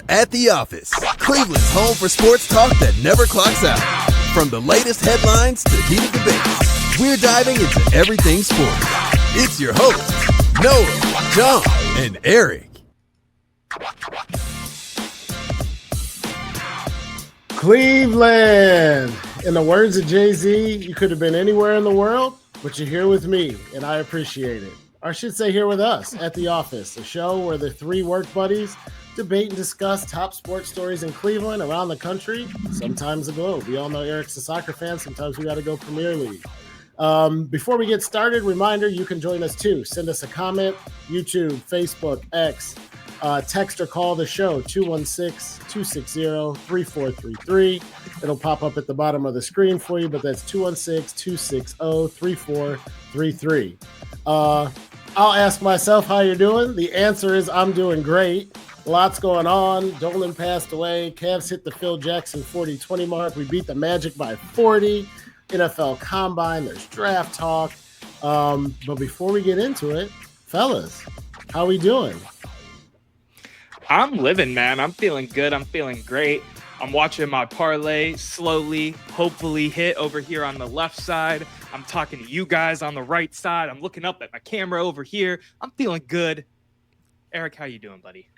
At the Office, Cleveland's home for sports talk that never clocks out. From the latest headlines to heated debates, we're diving into everything sports. It's your hosts, Noah, John, and Erik. Cleveland! In the words of Jay-Z, you could have been anywhere in the world, but you're here with me, and I appreciate it. Or I should say here with us at The Office, a show where the three work buddies debate and discuss top sports stories in Cleveland, around the country, sometimes the globe. We all know Erik's a soccer fan. Sometimes we got to go Premier League. Before we get started, reminder, you can join us too. Send us a comment, YouTube, Facebook, X, text or call the show, 216-260-3433. It'll pop up at the bottom of the screen for you, but that's 216-260-3433. I'll ask myself how you're doing. The answer is I'm doing great. Lots going on. Dolan passed away. Cavs hit the Phil Jackson 40-20 mark. We beat the Magic by 40. NFL Combine. There's draft talk. But before we get into it, fellas, how we doing? I'm living, man. I'm feeling good. I'm feeling great. I'm watching my parlay slowly, hopefully hit over here on the left side. I'm talking to you guys on the right side. I'm looking up at my camera over here. I'm feeling good. Erik, how you doing, buddy?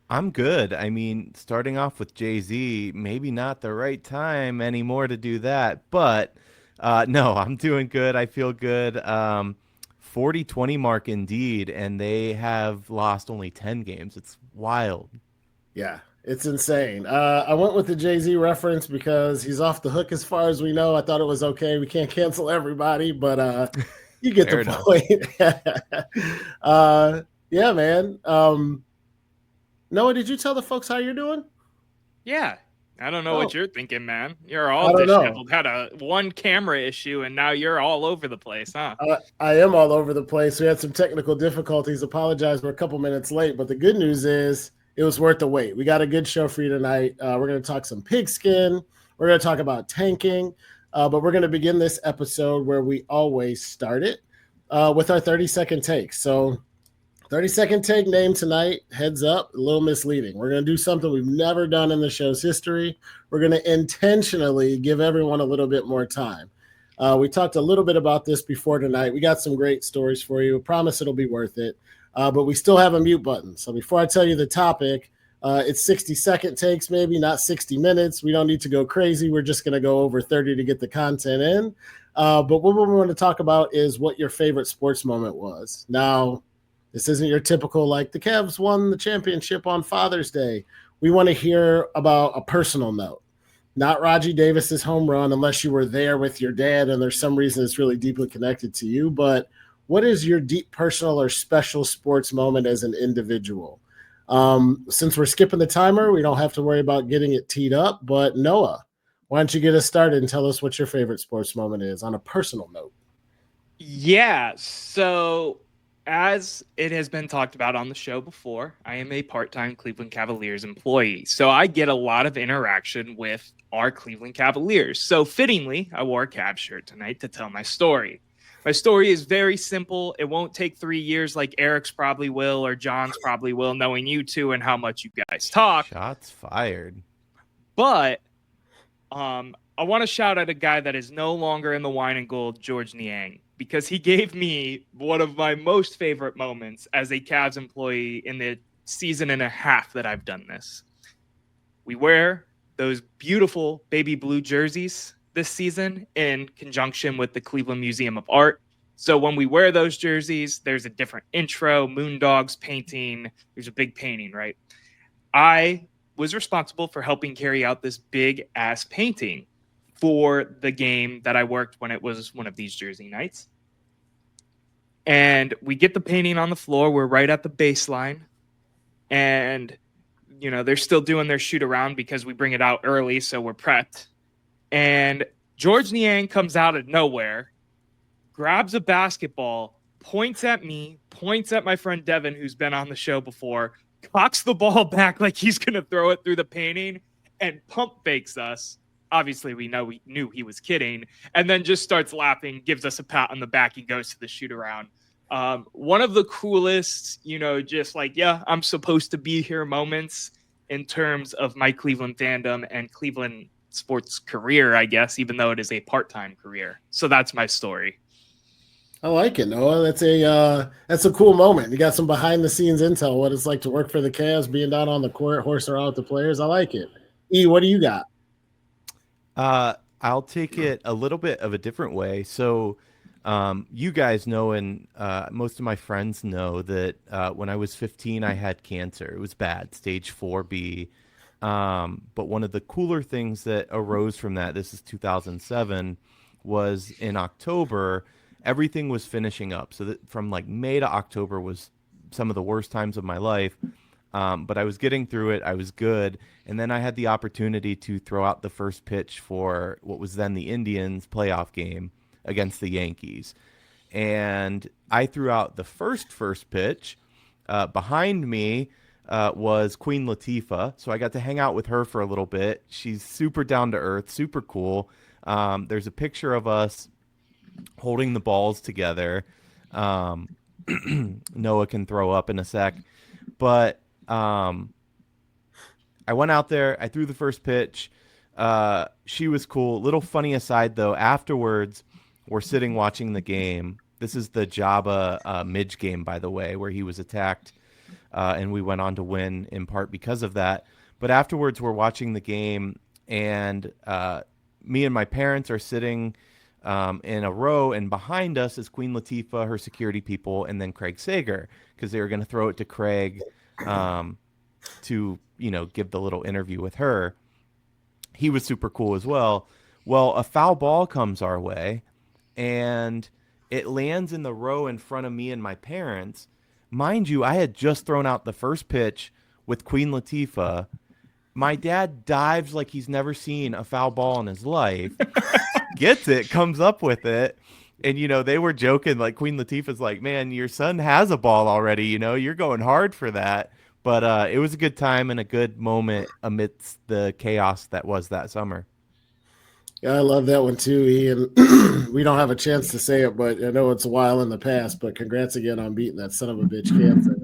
I'm good. I mean, starting off with Jay-Z, maybe not the right time anymore to do that. But no, I'm doing good. I feel good. 40-20 mark indeed. And they have lost only 10 games. It's wild. Yeah, it's insane. I went with the Jay-Z reference because he's off the hook as far as we know. I thought it was okay. We can't cancel everybody, but you get the point. Yeah, man. Noah, did you tell the folks how you're doing? Yeah. I don't know what you're thinking, man. You're all disheveled. Had a one camera issue, and now you're all over the place, huh? I am all over the place. We had some technical difficulties. Apologize, we're a couple minutes late, but the good news is it was worth the wait. We got a good show for you tonight. We're going to talk some pigskin. We're going to talk about tanking, but we're going to begin this episode where we always start it with our 30-second take. So 30-second take name tonight, heads up, a little misleading. We're going to do something we've never done in the show's history. We're going to intentionally give everyone a little bit more time. We talked a little bit about this before tonight. We got some great stories for you. I promise it'll be worth it. But we still have a mute button. So before I tell you the topic, it's 60-second takes maybe, not 60 minutes. We don't need to go crazy. We're just going to go over 30 to get the content in. But what we want to talk about is what your favorite sports moment was. Now, this isn't your typical, like, the Cavs won the championship on Father's Day. We want to hear about a personal note, not Raji Davis's home run, unless you were there with your dad and there's some reason it's really deeply connected to you. But what is your deep personal or special sports moment as an individual? Since we're skipping the timer, we don't have to worry about getting it teed up. But Noah, why don't you get us started and tell us what your favorite sports moment is on a personal note? Yeah, so as it has been talked about on the show before, I am a part-time Cleveland Cavaliers employee. So I get a lot of interaction with our Cleveland Cavaliers. So fittingly, I wore a Cavs shirt tonight to tell my story. My story is very simple. It won't take 3 years like Erik's probably will or John's probably will, knowing you two and how much you guys talk. Shots fired. But I want to shout out a guy that is no longer in the wine and gold, George Niang, because he gave me one of my most favorite moments as a Cavs employee in the season and a half that I've done this. We wear those beautiful baby blue jerseys this season in conjunction with the Cleveland Museum of Art. So when we wear those jerseys, there's a different intro, Moondogs painting. There's a big painting, right? I was responsible for helping carry out this big ass painting for the game that I worked when it was one of these jersey nights. And we get the painting on the floor. We're right at the baseline. And, you know, they're still doing their shoot around because we bring it out early, so we're prepped. And George Niang comes out of nowhere, grabs a basketball, points at me, points at my friend Devin, who's been on the show before, cocks the ball back like he's going to throw it through the painting, and pump fakes us. Obviously, we knew he was kidding, and then just starts laughing, gives us a pat on the back, and goes to the shoot around. One of the coolest, just like, yeah, I'm supposed to be here moments in terms of my Cleveland fandom and Cleveland sports career, I guess, even though it is a part-time career. So that's my story. I like it, Noah. That's a cool moment. You got some behind the scenes intel, what it's like to work for the Cavs, being down on the court, horsing around with the players. I like it. E, what do you got? I'll take it a little bit of a different way. So, you guys know, and most of my friends know that when I was 15, I had cancer. It was bad, stage 4B. But one of the cooler things that arose from that, this is 2007, was in October, everything was finishing up. So that from like May to October was some of the worst times of my life. But I was getting through it. I was good. And then I had the opportunity to throw out the first pitch for what was then the Indians playoff game against the Yankees. And I threw out the first pitch. Behind me was Queen Latifah. So I got to hang out with her for a little bit. She's super down to earth, super cool. There's a picture of us holding the balls together. Noah can throw up in a sec. But I went out there. I threw the first pitch. She was cool. Little funny aside, though. Afterwards, we're sitting watching the game. This is the Jabba Midge game, by the way, where he was attacked, and we went on to win in part because of that. But afterwards, we're watching the game, and me and my parents are sitting in a row, and behind us is Queen Latifah, her security people, and then Craig Sager, because they were going to throw it to Craig to, give the little interview with her. He was super cool as well. Well, a foul ball comes our way, and it lands in the row in front of me and my parents. Mind you, I had just thrown out the first pitch with Queen Latifah. My dad dives like he's never seen a foul ball in his life, gets it, comes up with it. And, they were joking, like Queen Latifah's like, man, your son has a ball already, you're going hard for that. But it was a good time and a good moment amidst the chaos that was that summer. Yeah, I love that one too, Ian. We don't have a chance to say it, but I know it's a while in the past, but congrats again on beating that son of a bitch cancer.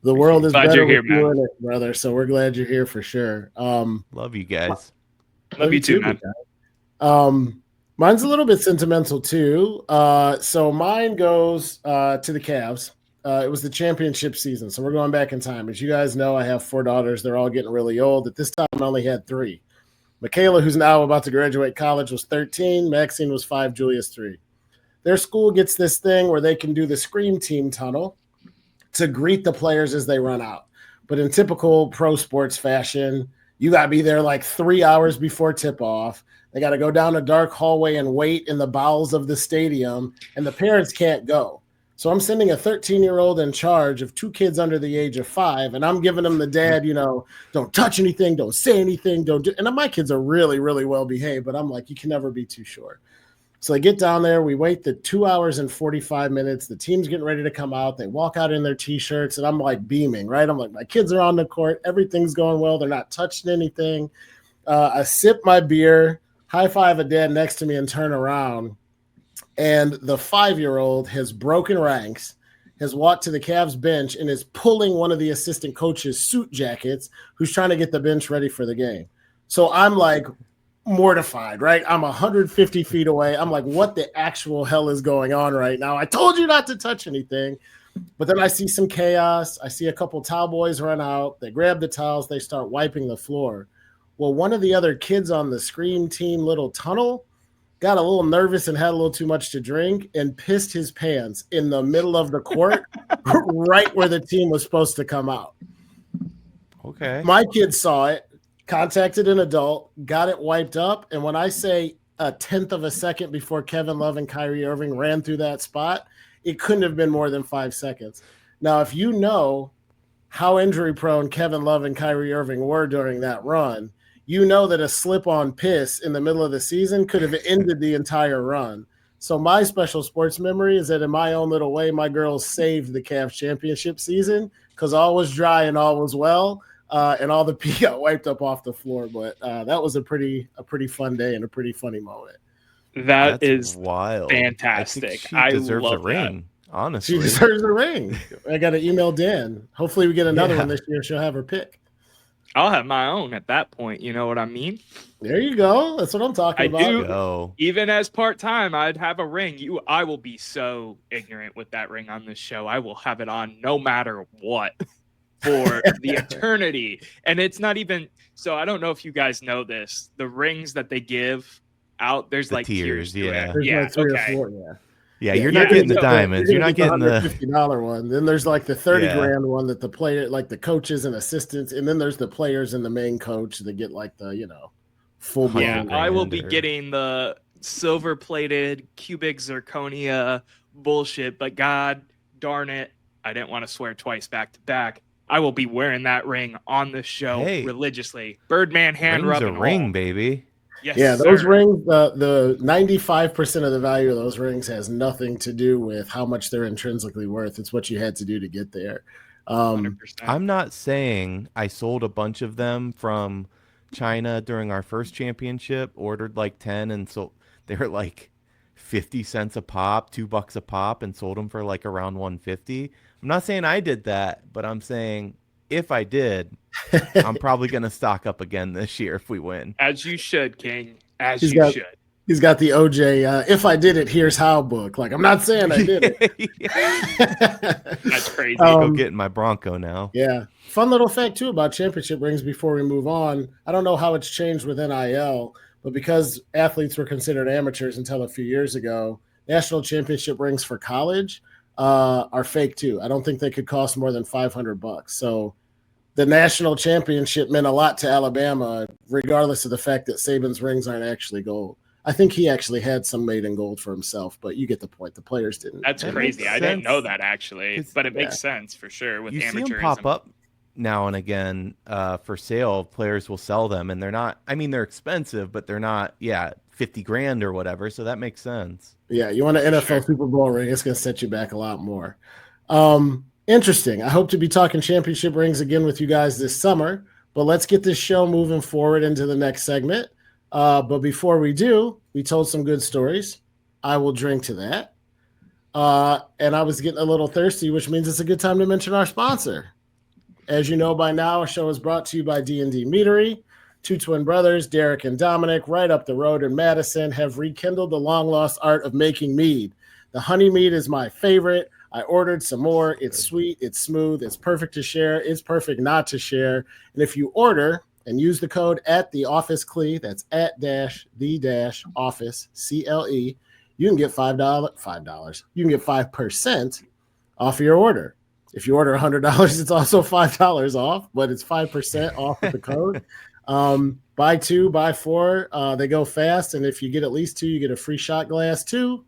The world is better with you in it, brother, so we're glad you're here for sure. Love you guys. Love you too, man. Mine's a little bit sentimental too. So mine goes to the Cavs. It was the championship season, so we're going back in time. As you guys know, I have 4 daughters. They're all getting really old. At this time, I only had 3. Michaela, who's now about to graduate college, was 13. Maxine was 5. Julia's 3. Their school gets this thing where they can do the Scream Team tunnel to greet the players as they run out. But in typical pro sports fashion, you got to be there like 3 hours before tip-off. They got to go down a dark hallway and wait in the bowels of the stadium, and the parents can't go. So I'm sending a 13-year-old in charge of 2 kids under the age of 5, and I'm giving them the dad, don't touch anything, don't say anything, don't do. And my kids are really, really well behaved, but I'm like, you can never be too sure. So they get down there. We wait the 2 hours and 45 minutes. The team's getting ready to come out. They walk out in their T-shirts, and I'm like beaming, right? I'm like, my kids are on the court. Everything's going well. They're not touching anything. I sip my beer, high five a dad next to me, and turn around. And the 5-year-old has broken ranks, has walked to the Cavs bench, and is pulling one of the assistant coach's suit jackets, who's trying to get the bench ready for the game. So I'm like mortified, right? I'm 150 feet away. I'm like, what the actual hell is going on right now? I told you not to touch anything. But then I see some chaos. I see a couple towel boys run out. They grab the towels. They start wiping the floor. Well, one of the other kids on the Scream Team little tunnel got a little nervous and had a little too much to drink and pissed his pants in the middle of the court, right where the team was supposed to come out. Okay. My kids saw it, contacted an adult, got it wiped up. And when I say a 1/10 of a second before Kevin Love and Kyrie Irving ran through that spot, it couldn't have been more than 5 seconds. Now, if you know how injury prone Kevin Love and Kyrie Irving were during that run, you know that a slip-on piss in the middle of the season could have ended the entire run. So my special sports memory is that in my own little way, my girls saved the Cavs championship season because all was dry and all was well, and all the pee got wiped up off the floor. But that was a pretty fun day and a pretty funny moment. That's is wild. Fantastic. I think she deserves love a ring. That. Honestly, she deserves a ring. I got to email Dan. Hopefully, we get another one this year. She'll have her pick. I'll have my own at that point. You know what I mean? There you go. That's what I'm talking I about. do. Go. Even as part-time, I'd have a ring. I will be so ignorant with that ring on this show. I will have it on no matter what for the eternity. And it's not even so. I don't know if you guys know this. The rings that they give out, there's The like tiers to yeah. it. There's Yeah. like 3 Okay. or 4. Yeah. Yeah, Yeah, you're not getting the diamonds. You're not getting the $150 one. Then there's like the 30 Yeah. grand one that the player, like the coaches and assistants, and then there's the players and the main coach that get like the full Yeah, blown. I will be Grander. getting the silver-plated cubic zirconia bullshit, but god darn it, I didn't want to swear twice back to back. I will be wearing that ring on the show Hey. religiously. Birdman hand ring's rub a and ring, all. baby. Yes, Yeah, those sir. rings, the 95% of the value of those rings has nothing to do with how much they're intrinsically worth. It's what you had to do to get there. 100%. I'm not saying I sold a bunch of them from China during our first championship, ordered like 10 and sold. They were like 50 cents a pop, $2 a pop, and sold them for like around 150. I'm not saying I did that, but I'm saying if I did, I'm probably going to stock up again this year if we win. As you should, King. As He's you got- should. He's got the OJ, if I did it, here's how book. Like, I'm not saying I did it. That's crazy. Go get in my Bronco now. Yeah. Fun little fact, too, about championship rings before we move on. I don't know how it's changed with NIL, but because athletes were considered amateurs until a few years ago, national championship rings for college are fake, too. I don't think they could cost more than $500. So the national championship meant a lot to Alabama, regardless of the fact that Saban's rings aren't actually gold. I think he actually had some made in gold for himself, but you get the point. The players didn't. That's That crazy. makes I didn't know sense. that actually, 'Cause- but it makes sense for sure with You see them amateurism. pop up now and again for sale. Players will sell them, and they're not. I mean, they're expensive, but they're not. Yeah, 50 grand or whatever. So that makes sense. Yeah, you want an NFL Super Bowl ring, it's going to set you back a lot more. Interesting. I hope to be talking championship rings again with you guys this summer, but let's get this show moving forward into the next segment. But before we do, we told some good stories. I will drink to that. And I was getting a little thirsty, which means it's a good time to mention our sponsor. As you know by now, our show is brought to you by D&D Meadery. Two twin brothers, Derek and Dominic, right up the road in Madison, have rekindled the long-lost art of making mead. The honey mead is my favorite. I ordered some more. It's sweet. It's smooth. It's perfect to share. It's perfect not to share. And if you order and use the code @theofficeCLE, that's @the-office CLE, you can get $5. You can get 5% off of your order. If you order $100, it's also $5 off, but it's 5% off with the code. Buy 2, buy 4. They go fast, and if you get at least 2, you get a free shot glass too.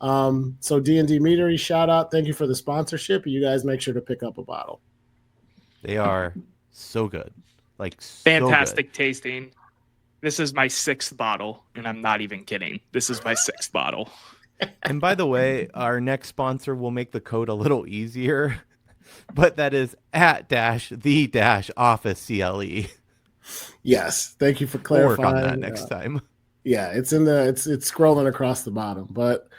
So D&D Meadery, shout out. Thank you for the sponsorship. You guys make sure to pick up a bottle. They are so good. Like Fantastic tasting. This is my 6th bottle, and I'm not even kidding. This is my 6th bottle. And by the way, our next sponsor will make the code a little easier, but that is @the-office CLE. Yes, thank you for We'll work clarifying. on that next time. Yeah, it's scrolling across the bottom. But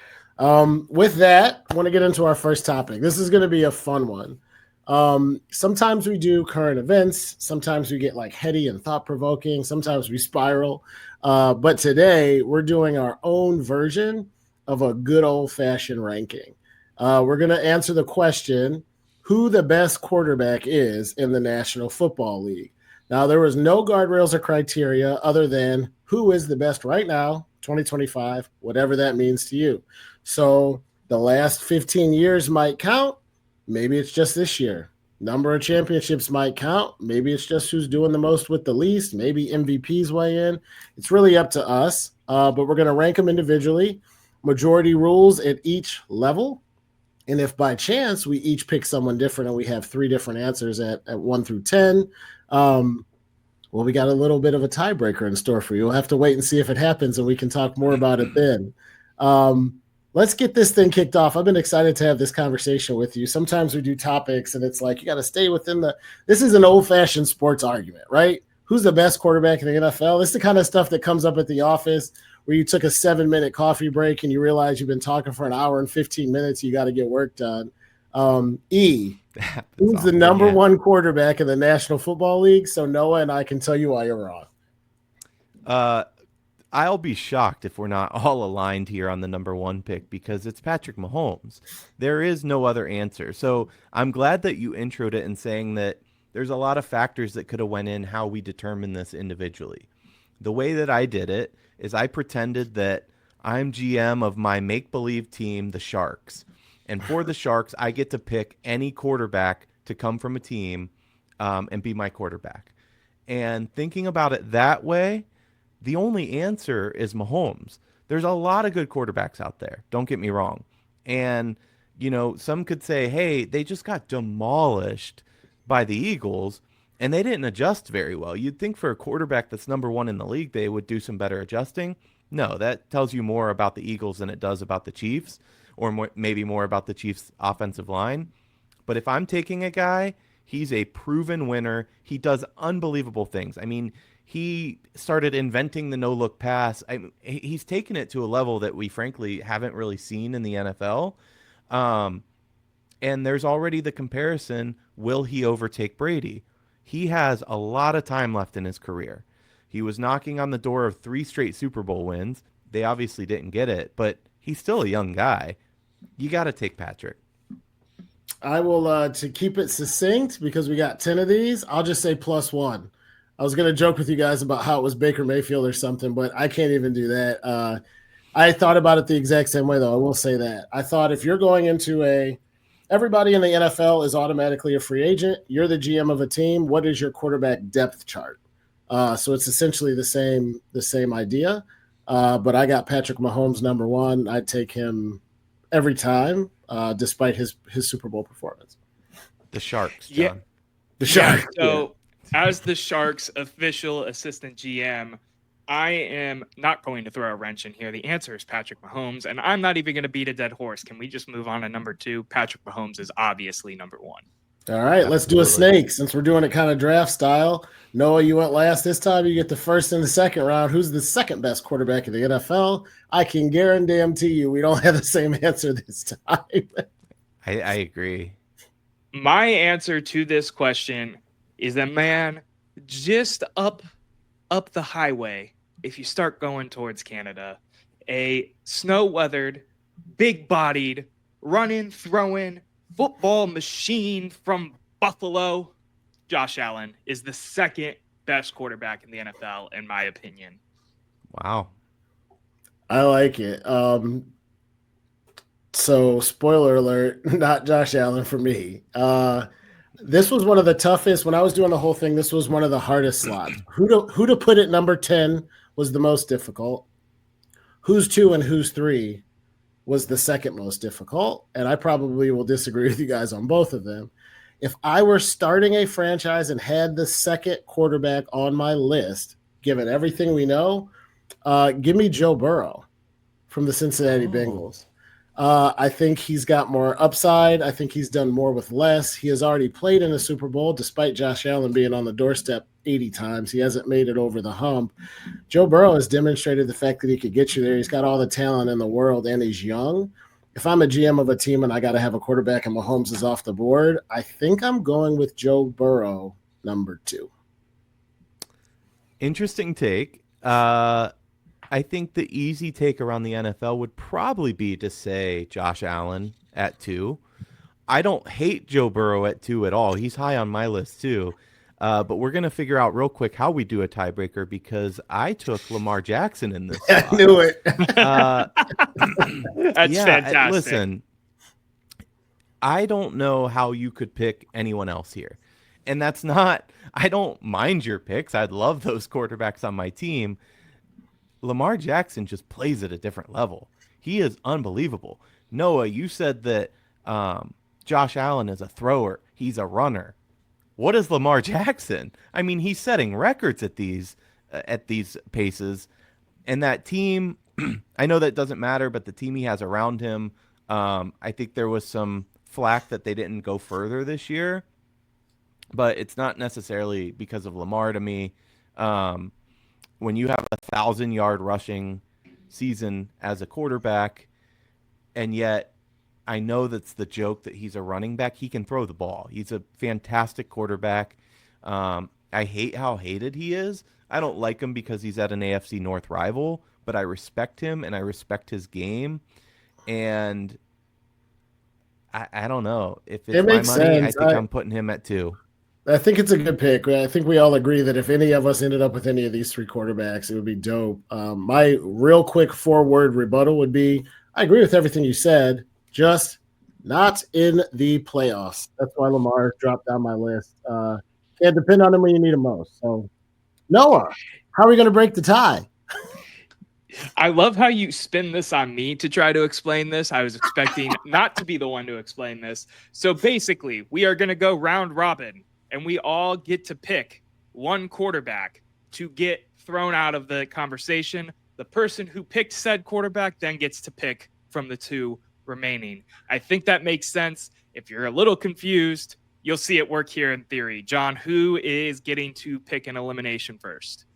with that, I want to get into our first topic. This is going to be a fun one. Sometimes we do current events. Sometimes we get like heady and thought-provoking. Sometimes we spiral. But today we're doing our own version of a good old-fashioned ranking. We're going to answer the question, who the best quarterback is in the National Football League. Now, there was no guardrails or criteria other than who is the best right now, 2025, whatever that means to you. So the last 15 years might count. Maybe it's just this year. Number of championships might count. Maybe it's just who's doing the most with the least. Maybe MVPs weigh in. It's really up to us, but we're going to rank them individually. Majority rules at each level. And if by chance we each pick someone different and we have 3 different answers at 1 through 10, well, we got a little bit of a tiebreaker in store for you. We'll have to wait and see if it happens, and we can talk more about it then. Let's get this thing kicked off. I've been excited to have this conversation with you. Sometimes we do topics, and it's like you got to stay within this is an old-fashioned sports argument, right? Who's the best quarterback in the NFL? This is the kind of stuff that comes up at the office where you took a 7-minute coffee break and you realize you've been talking for an hour and 15 minutes. You got to get work done. That happens Who's the often, number yeah. one quarterback in the National Football League? So Noah and I can tell you why you're wrong. I'll be shocked if we're not all aligned here on the number one pick because it's Patrick Mahomes. There is no other answer. So I'm glad that you introed it in saying that there's a lot of factors that could have went in how we determine this individually. The way that I did it is I pretended that I'm GM of my make-believe team, the Sharks. And for the Sharks, I get to pick any quarterback to come from a team and be my quarterback. And thinking about it that way, the only answer is Mahomes. There's a lot of good quarterbacks out there. Don't get me wrong. And, some could say, hey, they just got demolished by the Eagles and they didn't adjust very well. You'd think for a quarterback that's number one in the league, they would do some better adjusting. No, that tells you more about the Eagles than it does about the Chiefs, or maybe more about the Chiefs' offensive line. But if I'm taking a guy, he's a proven winner. He does unbelievable things. I mean, he started inventing the no-look pass. He's taken it to a level that we frankly haven't really seen in the NFL. And there's already the comparison, will he overtake Brady? He has a lot of time left in his career. He was knocking on the door of 3 straight Super Bowl wins. They obviously didn't get it, but he's still a young guy. You got to take Patrick. I will, to keep it succinct, because we got 10 of these, I'll just say +1. I was going to joke with you guys about how it was Baker Mayfield or something, but I can't even do that. I thought about it the exact same way, though. I will say that. I thought if you're going into everybody in the NFL is automatically a free agent. You're the GM of a team. What is your quarterback depth chart? So it's essentially the same idea. But I got Patrick Mahomes number one. I'd take him every time, despite his Super Bowl performance. The Sharks, John. Yeah. The Sharks. So, as the Sharks' official assistant GM, I am not going to throw a wrench in here. The answer is Patrick Mahomes, and I'm not even going to beat a dead horse. Can we just move on to number 2? Patrick Mahomes is obviously number 1. All right, Absolutely. Let's do a snake since we're doing it kind of draft style. Noah, you went last this time. You get the first and the second round. Who's the second best quarterback in the NFL? I can guarantee you we don't have the same answer this time. I agree. My answer to this question is that, man, just up the highway, if you start going towards Canada, a snow-weathered, big-bodied, running, throwing, football machine from Buffalo, Josh Allen is the second best quarterback in the NFL, in my opinion. Wow. I like it. So, spoiler alert, not Josh Allen for me. This was one of the toughest. When I was doing the whole thing, this was one of the hardest slots. Who to put at number 10 was the most difficult. Who's 2 and who's 3 was the second most difficult. And I probably will disagree with you guys on both of them. If I were starting a franchise and had the second quarterback on my list, given everything we know, give me Joe Burrow from the Cincinnati Bengals. I think he's got more upside. I think he's done more with less. He has already played in a Super Bowl, despite Josh Allen being on the doorstep 80 times. He hasn't made it over the hump. Joe Burrow has demonstrated the fact that he could get you there. He's got all the talent in the world, and he's young. If I'm a GM of a team and I got to have a quarterback and Mahomes is off the board, I think I'm going with Joe Burrow, number 2. Interesting take. I think the easy take around the NFL would probably be to say Josh Allen at 2. I don't hate Joe Burrow at 2 at all. He's high on my list too. But we're going to figure out real quick how we do a tiebreaker because I took Lamar Jackson in this spot. I knew it. That's fantastic. Listen, I don't know how you could pick anyone else here. And that's not, I don't mind your picks. I'd love those quarterbacks on my team. Lamar Jackson just plays at a different level. He is unbelievable. Noah, you said that Josh Allen is a thrower. He's a runner. What is Lamar Jackson? I mean, he's setting records at these paces. And that team, I know that doesn't matter, but the team he has around him, I think there was some flack that they didn't go further this year. But it's not necessarily because of Lamar to me. When you have 1,000-yard rushing season as a quarterback, and yet I know that's the joke that he's a running back. He can throw the ball. He's a fantastic quarterback. I hate how hated he is. I don't like him because he's at an AFC North rival, but I respect him and I respect his game. And I don't know. If it's It my makes money, I sense. think I'm putting him at 2. I think it's a good pick. I think we all agree that if any of us ended up with any of these 3 quarterbacks, it would be dope. My real quick 4-word rebuttal would be, I agree with everything you said, just not in the playoffs. That's why Lamar dropped down my list. Can't depend on him when you need him most. So, Noah, how are we going to break the tie? I love how you spin this on me to try to explain this. I was expecting not to be the one to explain this. So basically, we are going to go round robin, and we all get to pick one quarterback to get thrown out of the conversation. The person who picked said quarterback then gets to pick from the 2 remaining. I think that makes sense. If you're a little confused, you'll see it work here in theory. John, who is getting to pick an elimination first?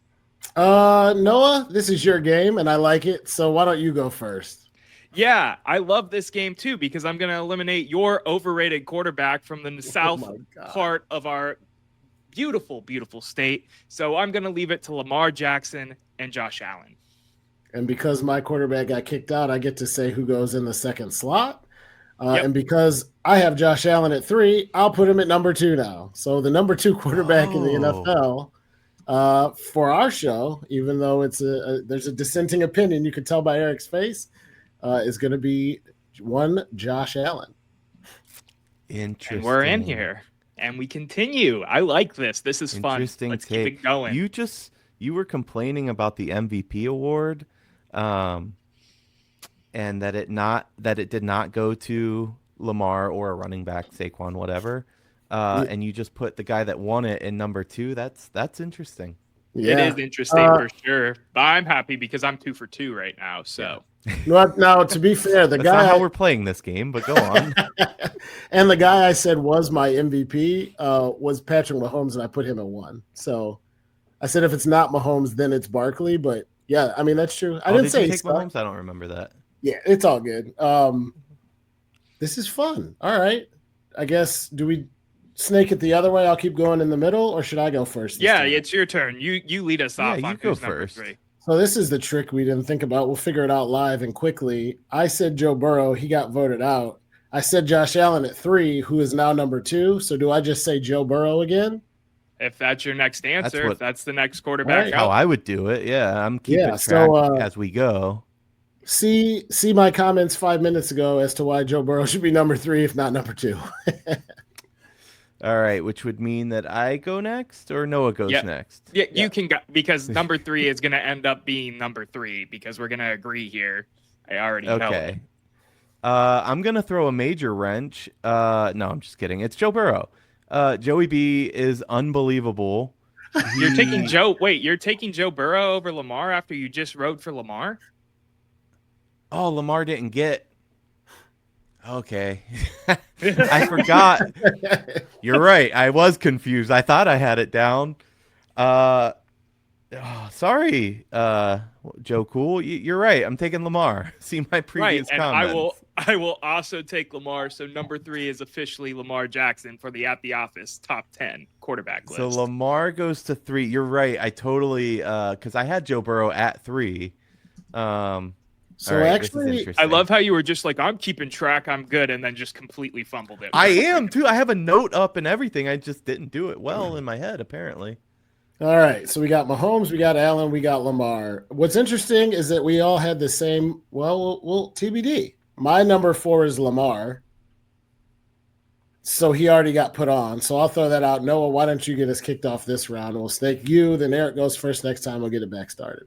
Noah, this is your game, and I like it. So why don't you go first? Yeah, I love this game too because I'm going to eliminate your overrated quarterback from the south part of our beautiful, beautiful state. So I'm going to leave it to Lamar Jackson and Josh Allen. And because my quarterback got kicked out, I get to say who goes in the second slot. And because I have Josh Allen at 3, I'll put him at number 2 now. So the number 2 quarterback in the NFL for our show, even though there's a dissenting opinion, you can tell by Eric's face, is going to be one Josh Allen. Interesting. And we're in here, and we continue. I like this. This is fun. Let's keep it going. You were complaining about the MVP award, and that it did not go to Lamar or a running back, Saquon, whatever. And you just put the guy that won it in number 2. That's interesting. Yeah. It is interesting for sure. But I'm happy because I'm 2 for 2 right now. So now, to be fair, the That's guy not how we're playing this game, but go on. And the guy I said was my MVP was Patrick Mahomes, and I put him at 1. So I said if it's not Mahomes, then it's Barkley. But yeah, I mean that's true. I didn't say take Mahomes. I don't remember that. Yeah, it's all good. This is fun. All right. I guess do we snake it the other way? I'll keep going in the middle, or should I go first? Yeah, it's your turn. You lead us off. Yeah, you go first. 3. So this is the trick we didn't think about. We'll figure it out live and quickly. I said Joe Burrow. He got voted out. I said Josh Allen at 3, who is now number 2. So do I just say Joe Burrow again? If that's your next answer, if that's the next quarterback. Right. How I would do it. Yeah, I'm keeping track as we go. See my comments 5 minutes ago as to why Joe Burrow should be number 3, if not number 2. All right, which would mean that I go next or Noah goes next? Yeah, you can go because number 3 is going to end up being number 3 because we're going to agree here. I already know. Okay. I'm going to throw a major wrench. No, I'm just kidding. It's Joe Burrow. Joey B is unbelievable. You're taking Joe Burrow over Lamar after you just rode for Lamar? Oh, Lamar didn't get. Okay. I forgot. You're right. I was confused. I thought I had it down. Sorry, Joe Cool. You're right. I'm taking Lamar. See my previous comments. And I will also take Lamar. So number 3 is officially Lamar Jackson for the At the Office top 10 quarterback list. So Lamar goes to 3. You're right. I totally because I had Joe Burrow at 3. So right, actually, I love how you were just like, I'm keeping track, I'm good, and then just completely fumbled it. I am too. I have a note up and everything. I just didn't do it well in my head, apparently. All right. So we got Mahomes, we got Allen, we got Lamar. What's interesting is that we all had the same. Well, TBD. My number 4 is Lamar. So he already got put on. So I'll throw that out. Noah, why don't you get us kicked off this round? We'll snake you. Then Eric goes first next time. We'll get it back started.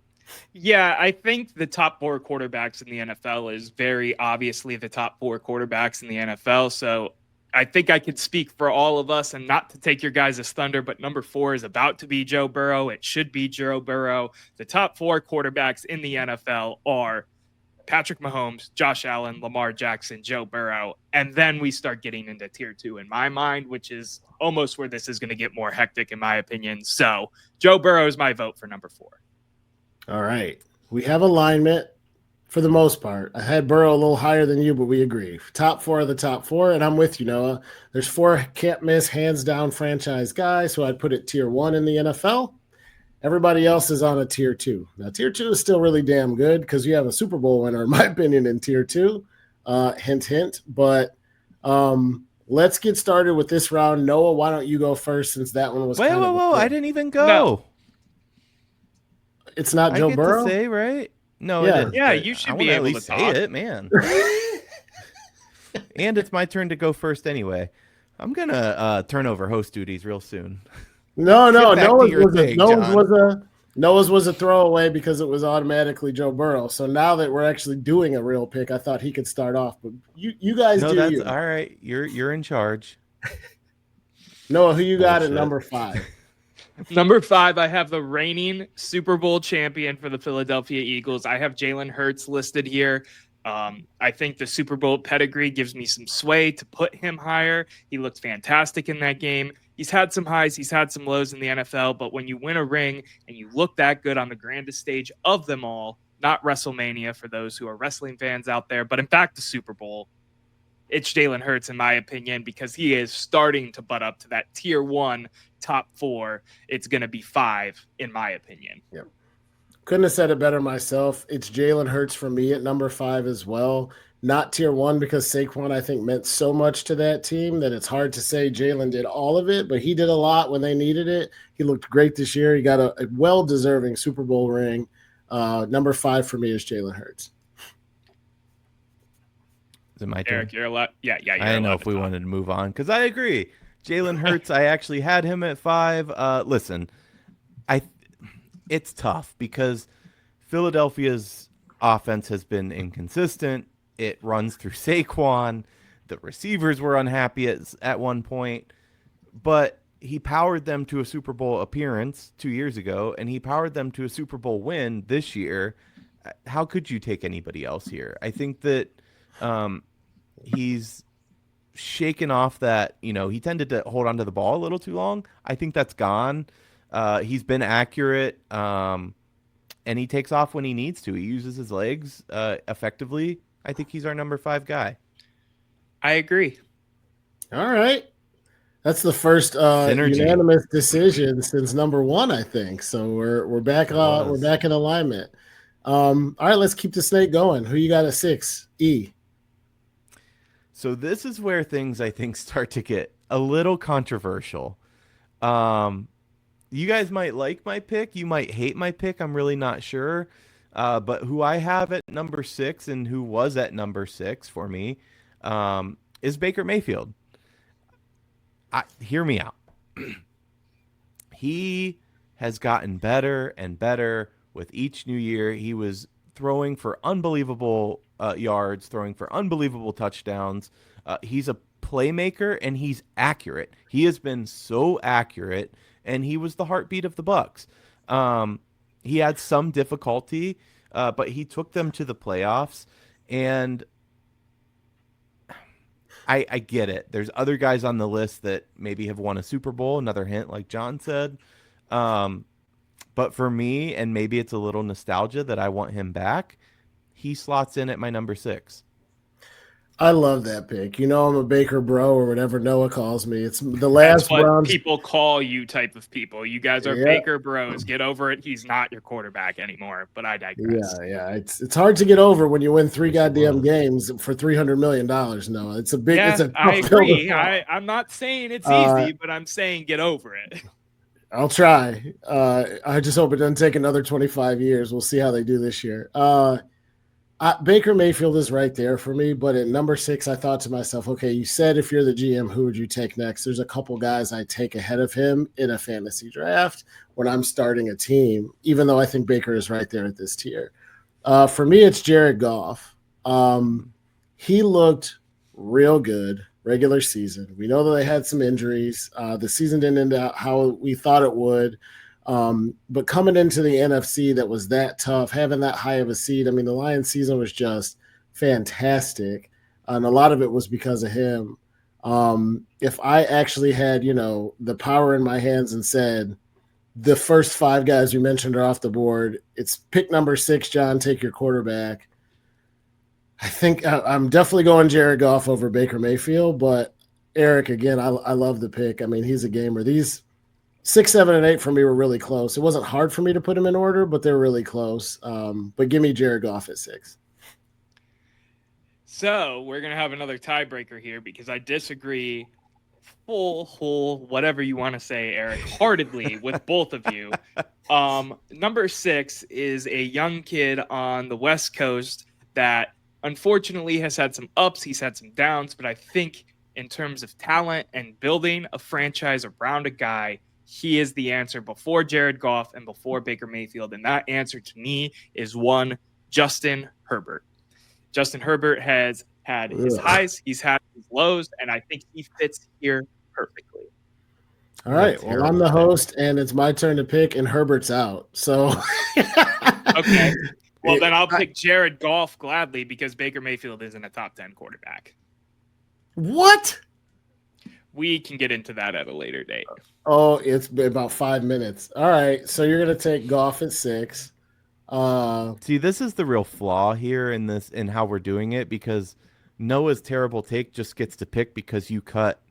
Yeah, I think the top 4 quarterbacks in the NFL is very obviously the top 4 quarterbacks in the NFL. So I think I could speak for all of us and not to take your guys' thunder, but number 4 is about to be Joe Burrow. It should be Joe Burrow. The top 4 quarterbacks in the NFL are Patrick Mahomes, Josh Allen, Lamar Jackson, Joe Burrow. And then we start getting into tier 2 in my mind, which is almost where this is going to get more hectic in my opinion. So Joe Burrow is my vote for number 4. All right. We have alignment for the most part. I had Burrow a little higher than you, but we agree. Top 4 of the top 4, and I'm with you, Noah. There's 4 can't miss, hands down franchise guys, so I'd put it tier 1 in the NFL. Everybody else is on a tier 2. Now, tier 2 is still really damn good because you have a Super Bowl winner, in my opinion, in tier 2. Hint, hint. But let's get started with this round. Noah, why don't you go first since that one was Whoa. I didn't even go. No. It's not Joe I get Burrow? to say, right? No, Yeah. it is. Yeah, but you should I be wanna able at to least say talk. it, man. And it's my turn to go first anyway. I'm going to turn over host duties real soon. No. Get back to Noah's your was thing, Noah's was a throwaway because it was automatically Joe Burrow. So now that we're actually doing a real pick, I thought he could start off. But you guys No, do that's you. all right. You're in charge. Noah, who you got at Bullshit. number 5? Number 5, I have the reigning Super Bowl champion for the Philadelphia Eagles. I have Jalen Hurts listed here. I think the Super Bowl pedigree gives me some sway to put him higher. He looked fantastic in that game. He's had some highs, he's had some lows in the NFL, but when you win a ring and you look that good on the grandest stage of them all, not WrestleMania for those who are wrestling fans out there, but in fact the Super Bowl, it's Jalen Hurts in my opinion because he is starting to butt up to that tier 1 top 4. It's going to be 5 in my opinion. Yep. Couldn't have said it better myself. It's Jalen Hurts for me at number 5 as well. Not tier 1 because Saquon, I think, meant so much to that team that it's hard to say Jalen did all of it, but he did a lot when they needed it. He looked great this year. He got a well-deserving Super Bowl ring. Number 5 for me is Jalen Hurts. Is it my turn? Eric, you're allowed. Yeah. I didn't know if we wanted to move on because I agree. Jalen Hurts, I actually had him at 5. Listen, it's tough because Philadelphia's offense has been inconsistent. It runs through Saquon. The receivers were unhappy at one point, but he powered them to a Super Bowl appearance 2 years ago, and he powered them to a Super Bowl win this year. How could you take anybody else here? I think that he's shaken off that, he tended to hold on to the ball a little too long. I think that's gone. He's been accurate, and he takes off when he needs to. He uses his legs effectively. I think he's our number 5 guy. I agree. All right. That's the first unanimous decision since number 1, I think. So we're back. We're back in alignment. All right, let's keep the snake going. Who you got at 6? E. So this is where things I think start to get a little controversial. You guys might like my pick. You might hate my pick. I'm really not sure. But who I have at number 6 and who was at number 6 for me is Baker Mayfield. Hear me out. He has gotten better and better with each new year. He was throwing for unbelievable yards, throwing for unbelievable touchdowns. He's a playmaker and he's accurate. He has been so accurate, and he was the heartbeat of the Bucs. He had some difficulty, but he took them to the playoffs, and I get it. There's other guys on the list that maybe have won a Super Bowl, another hint like John said. But for me, and maybe it's a little nostalgia that I want him back, he slots in at my number 6. I love that pick. I'm a Baker bro or whatever Noah calls me. It's the last That's what Browns people call you type of people. You guys are Baker bros. Get over it. He's not your quarterback anymore, but I digress. Yeah. It's hard to get over when you win 3 goddamn games for $300 million. Noah. It's a big, it's a tough I agree. pill to I'm not saying it's easy, but I'm saying get over it. I'll try. I just hope it doesn't take another 25 years. We'll see how they do this year. Baker Mayfield is right there for me, but at number 6, I thought to myself, okay, you said if you're the GM, who would you take next? There's a couple guys I take ahead of him in a fantasy draft when I'm starting a team, even though I think Baker is right there at this tier. For me, it's Jared Goff. He looked real good regular season. We know that they had some injuries. The season didn't end out how we thought it would. But coming into the NFC that was that tough, having that high of a seed, I mean, the Lions season was just fantastic. And a lot of it was because of him. If I actually had, the power in my hands and said, the first 5 guys you mentioned are off the board, it's pick number 6, John, take your quarterback. I think I'm definitely going Jared Goff over Baker Mayfield, but Erik, again, I love the pick. I mean, he's a gamer. These 6, 7, and 8 for me were really close. It wasn't hard for me to put them in order, but they're really close. But give me Jared Goff at 6. So we're going to have another tiebreaker here because I disagree whole, whatever you want to say, Erik, heartedly with both of you. Number 6 is a young kid on the West Coast that unfortunately has had some ups, he's had some downs, but I think in terms of talent and building a franchise around a guy, he is the answer before Jared Goff and before Baker Mayfield. And that answer to me is one, Justin Herbert. Justin Herbert has had his highs, he's had his lows, and I think he fits here perfectly. All right. Well, I'm the host, and it's my turn to pick, and Herbert's out. So, okay. Well, then I'll pick Jared Goff gladly because Baker Mayfield isn't a top 10 quarterback. What? We can get into that at a later date. Oh, it's been about 5 minutes. All right. So you're going to take Goff at 6. See, this is the real flaw here in how we're doing it, because Noah's terrible take just gets to pick because you cut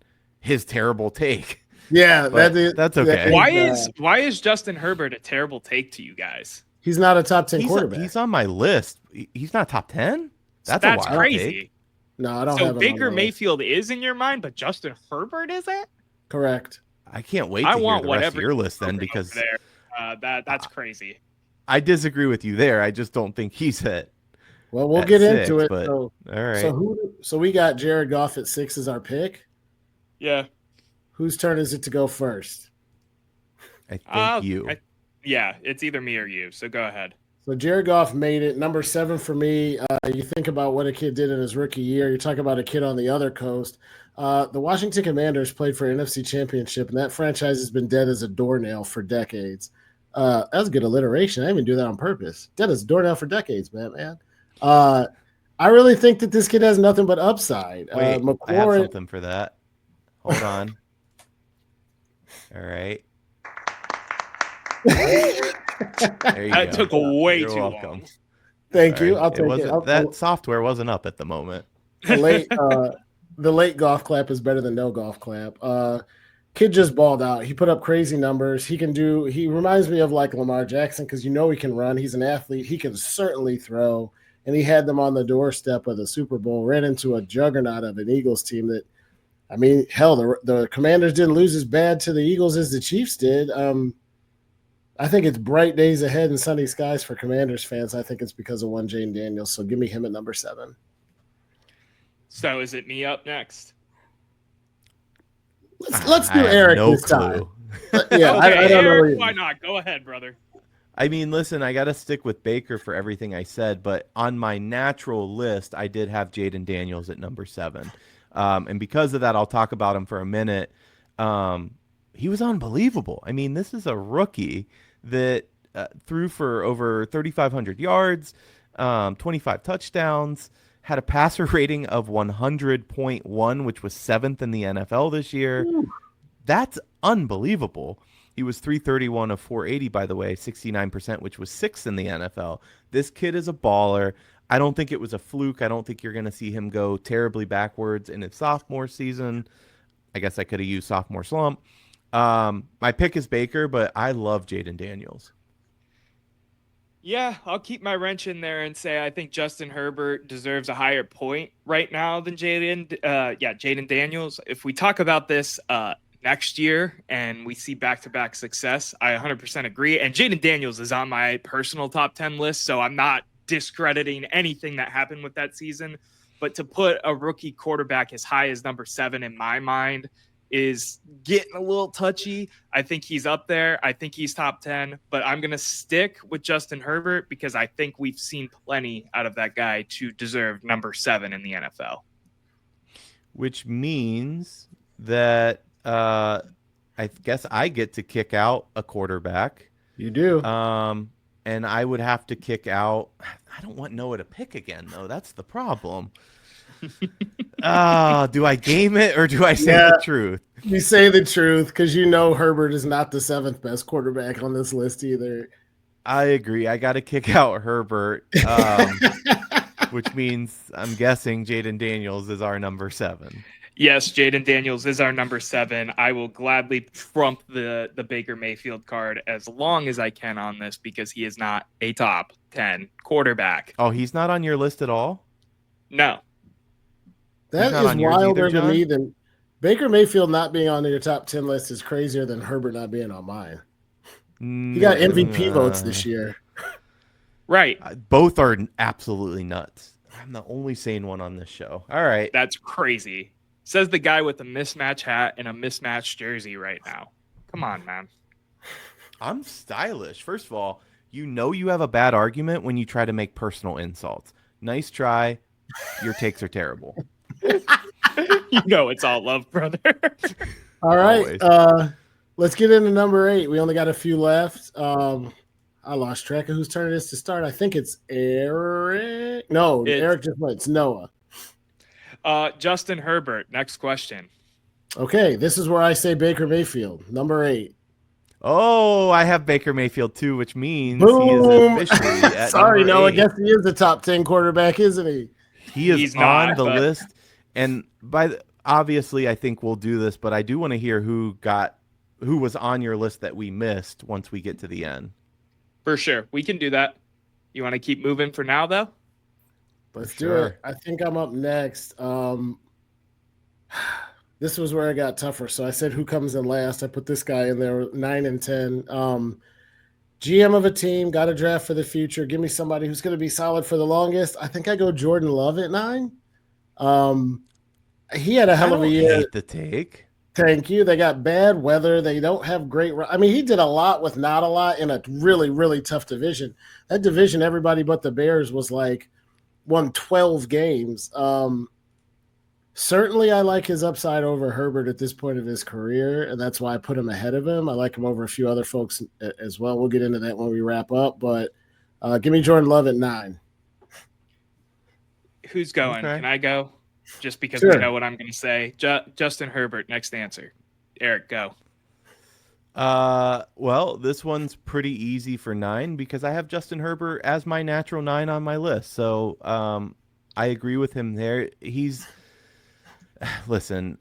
his terrible take. Yeah, that's okay. Why is Justin Herbert a terrible take to you guys? He's not a top 10 quarterback. He's on my list. He's not top 10. That's crazy. Take. No, I don't so have. So Baker Mayfield is in your mind, but Justin Herbert isn't? Correct. I can't wait to hear the rest of your list then, because that's crazy. I disagree with you there. I just don't think he's it. Well, we'll get into it. But, all right. So we got Jared Goff at 6 as our pick. Yeah. Whose turn is it to go first? I think you. Yeah, it's either me or you. So go ahead. So Jared Goff made it. Number 7 for me. You think about what a kid did in his rookie year. You talk about a kid on the other coast. The Washington Commanders played for an NFC championship, and that franchise has been dead as a doornail for decades. That was good alliteration. I didn't even do that on purpose. Dead as a doornail for decades, man. I really think that this kid has nothing but upside. Wait, I have something for that. Hold on. All right. That took way too long. Thank you. I'll take it. That software wasn't up at the moment. The late golf clap is better than no golf clap. Kid just balled out. He put up crazy numbers. He reminds me of like Lamar Jackson because he can run. He's an athlete. He can certainly throw. And he had them on the doorstep of the Super Bowl, ran into a juggernaut of an Eagles team that, I mean, hell, the Commanders didn't lose as bad to the Eagles as the Chiefs did. I think it's bright days ahead and sunny skies for Commanders fans. I think it's because of one Jaden Daniels. So give me him at number 7. So is it me up next? Let's do Erik this time. Yeah, okay, I don't Erik, know. Why not? Go ahead, brother. I mean, listen, I got to stick with Baker for everything I said, but on my natural list, I did have Jaden Daniels at number 7. And because of that, I'll talk about him for a minute. He was unbelievable. I mean, this is a rookie that threw for over 3,500 yards, 25 touchdowns, had a passer rating of 100.1, which was 7th in the NFL this year. Ooh. That's unbelievable. He was 331 of 480, by the way, 69%, which was 6th in the NFL. This kid is a baller. I don't think it was a fluke. I don't think you're going to see him go terribly backwards in his sophomore season. I guess I could have used sophomore slump. My pick is Baker, but I love Jaden Daniels. Yeah, I'll keep my wrench in there and say I think Justin Herbert deserves a higher point right now than Jaden Daniels. If we talk about this next year and we see back-to-back success, I 100% agree. And Jaden Daniels is on my personal top 10 list, so I'm not discrediting anything that happened with that season. But to put a rookie quarterback as high as number 7 in my mind is getting a little touchy. I think he's up there. I think he's top 10, but I'm going to stick with Justin Herbert because I think we've seen plenty out of that guy to deserve number 7 in the NFL. Which means that I guess I get to kick out a quarterback. You do. And I would have to kick out. I don't want Noah to pick again, though. That's the problem. Do I game it or do I say the truth? You say the truth because Herbert is not the 7th best quarterback on this list either. I agree. I got to kick out Herbert. which means I'm guessing Jaden Daniels is our number 7. Yes, Jaden Daniels is our number 7. I will gladly trump the Baker Mayfield card as long as I can on this because he is not a top 10 quarterback. Oh, he's not on your list at all? No. That not is on yours either, wilder to John? me than Baker Mayfield not being on your top 10 list is crazier than Herbert not being on mine. He got MVP votes this year. Right. Both are absolutely nuts. I'm the only sane one on this show. All right. That's crazy. Says the guy with a mismatch hat and a mismatched jersey right now. Come on, man. I'm stylish. First of all, you know you have a bad argument when you try to make personal insults. Nice try. Your takes are terrible. You know it's all love, brother. All right. Always. Let's get into number 8. We only got a few left. I lost track of whose turn it is to start. I think it's Eric. No, Eric just went. It's Noah. Justin Herbert. Next question. Okay, this is where I say Baker Mayfield, number 8. Oh, I have Baker Mayfield too, which means Boom. he is officially at Sorry, number Noah. I 8. guess he is the top 10 quarterback, isn't he? He's on the list. And obviously, I think we'll do this, but I do want to hear who was on your list that we missed once we get to the end. For sure. We can do that. You want to keep moving for now, though? Let's do it. I think I'm up next. This was where it got tougher. So I said, who comes in last? I put this guy in there, 9 and 10. GM of a team, got a draft for the future. Give me somebody who's going to be solid for the longest. I think I go Jordan Love at 9. He had a hell of a year. Hate the take. Thank you. They got bad weather. They don't have great. I mean, he did a lot with not a lot in a really, really tough division. That division, everybody but the Bears was like won 12 games. Certainly, I like his upside over Herbert at this point of his career, and that's why I put him ahead of him. I like him over a few other folks as well. We'll get into that when we wrap up, but give me Jordan Love at 9. Who's going? Okay. Can I go? Just because Sure. we know what I'm going to say. Justin Herbert, next answer. Eric, go. Well, this one's pretty easy for 9 because I have Justin Herbert as my natural 9 on my list. So I agree with him there. Listen,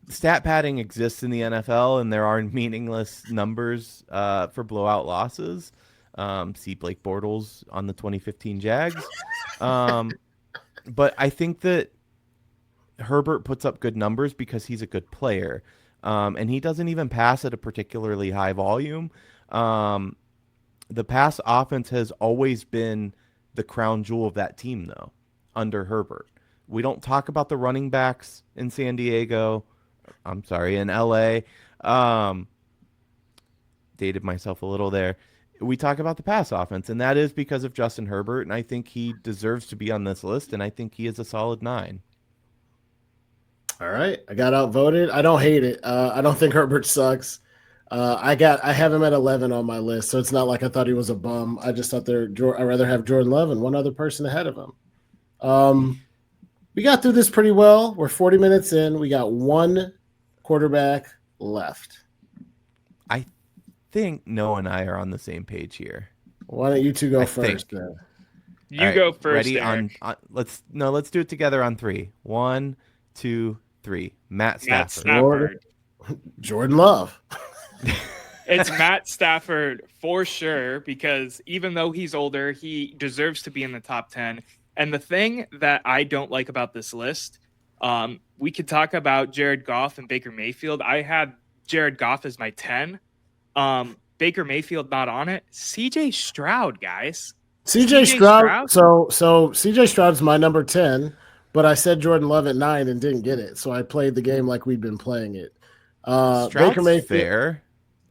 stat padding exists in the NFL, and there are meaningless numbers for blowout losses. See Blake Bortles on the 2015 Jags. But I think that Herbert puts up good numbers because he's a good player. And he doesn't even pass at a particularly high volume. The pass offense has always been the crown jewel of that team, though, under Herbert. We don't talk about the running backs in in LA. Dated myself a little there. We talk about the pass offense, and that is because of Justin Herbert, and I think he deserves to be on this list, and I think he is a solid 9. All right. I got outvoted. I don't hate it. I don't think Herbert sucks. I have him at 11 on my list, so it's not like I thought he was a bum. I just thought I'd rather have Jordan Love and one other person ahead of him. We got through this pretty well. We're 40 minutes in. We got one quarterback left. I think Noah and I are on the same page here. Why don't you two go first? You go first. Ready? Eric. Let's do it together on 3. 1, 2, 3. Matt Stafford. Jordan Love. It's Matt Stafford for sure, because even though he's older, he deserves to be in the top 10. And the thing that I don't like about this list, we could talk about Jared Goff and Baker Mayfield. I had Jared Goff as my 10. Baker Mayfield not on it. CJ Stroud, guys. CJ Stroud. So CJ Stroud's my number 10, but I said Jordan Love at 9 and didn't get it. So I played the game like we'd been playing it. Baker Mayfield. Fair.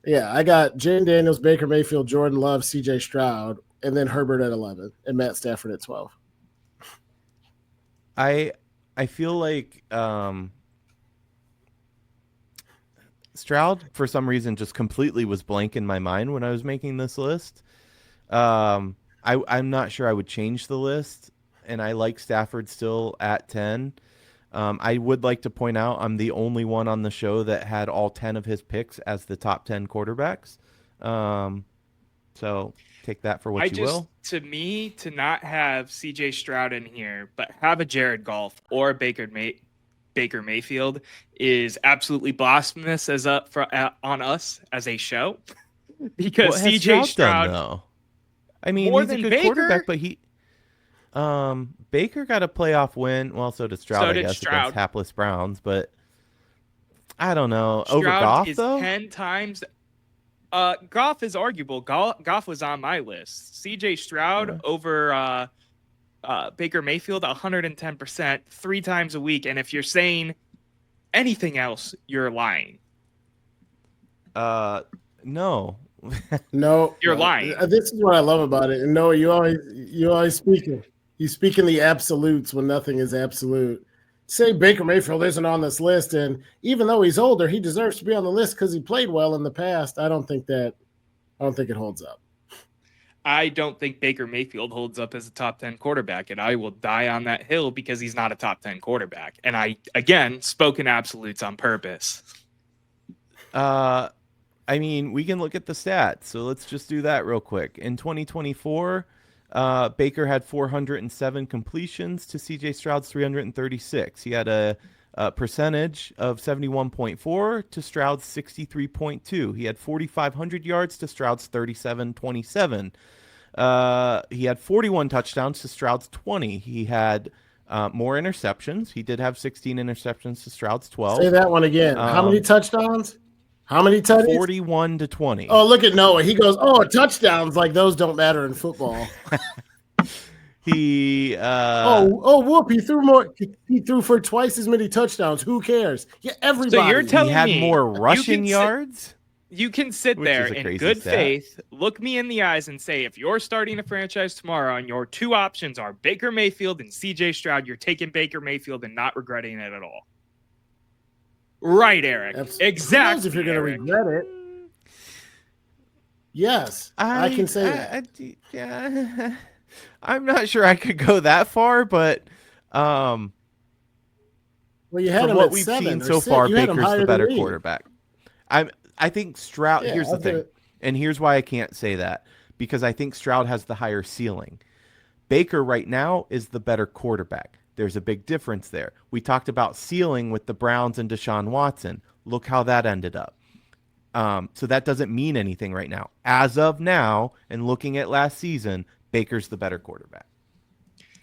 Yeah, I got Jaden Daniels, Baker Mayfield, Jordan Love, CJ Stroud, and then Herbert at 11 and Matt Stafford at 12. I feel like Stroud, for some reason, just completely was blank in my mind when I was making this list. I'm not sure I would change the list, and I like Stafford still at 10. I would like to point out I'm the only one on the show that had all 10 of his picks as the top 10 quarterbacks. So Take that for what you will. To me, to not have C.J. Stroud in here, but have a Jared Goff or a Baker Mayfield is absolutely blasphemous on us as a show. Because what has C.J. Stroud done, though? I mean, he's a good quarterback, but Baker got a playoff win. Well, so did Stroud, against hapless Browns. But I don't know. Stroud over Goff, is though? 10 times. Goff is arguable. Goff was on my list. C.J. Stroud over Baker Mayfield, 110%, 3 times a week. And if you're saying anything else, you're lying. No. No, you're lying. This is what I love about it. And Noah, you always speak in the absolutes when nothing is absolute. Say Baker Mayfield isn't on this list, and even though he's older, he deserves to be on the list because he played well in the past. I don't think it holds up. I don't think Baker Mayfield holds up as a top 10 quarterback, and I will die on that hill because he's not a top 10 quarterback. And I, again, spoke in absolutes on purpose. I mean, we can look at the stats, so let's just do that real quick. In 2024, Baker had 407 completions to C.J. Stroud's 336. He had a percentage of 71.4 to Stroud's 63.2. He had 4,500 yards to Stroud's 37.27. He had 41 touchdowns to Stroud's 20. He had more interceptions. He did have 16 interceptions to Stroud's 12. Say that one again. How many touchdowns? How many touchdowns? 41 to 20. Oh, look at Noah. He goes, touchdowns, like those don't matter in football. He whoop, he threw more. He threw for twice as many touchdowns. Who cares? Yeah, everybody. So you're telling he had me more rushing yards? You can sit there in good faith, look me in the eyes and say, if you're starting a franchise tomorrow and your 2 options are Baker Mayfield and C.J. Stroud, you're taking Baker Mayfield and not regretting it at all. Right, Eric. Exactly. If you're going to regret it. Yes, I can say that. Yeah, I'm not sure I could go that far, but well, you had from him what at we've 7 seen or so 6. far, You had him Baker's higher the better than me. quarterback. I think Stroud. Here's the thing, and here's why I can't say that, because I think Stroud has the higher ceiling. Baker right now is the better quarterback. There's a big difference there. We talked about ceiling with the Browns and Deshaun Watson. Look how that ended up. So that doesn't mean anything right now. As of now, and looking at last season, Baker's the better quarterback.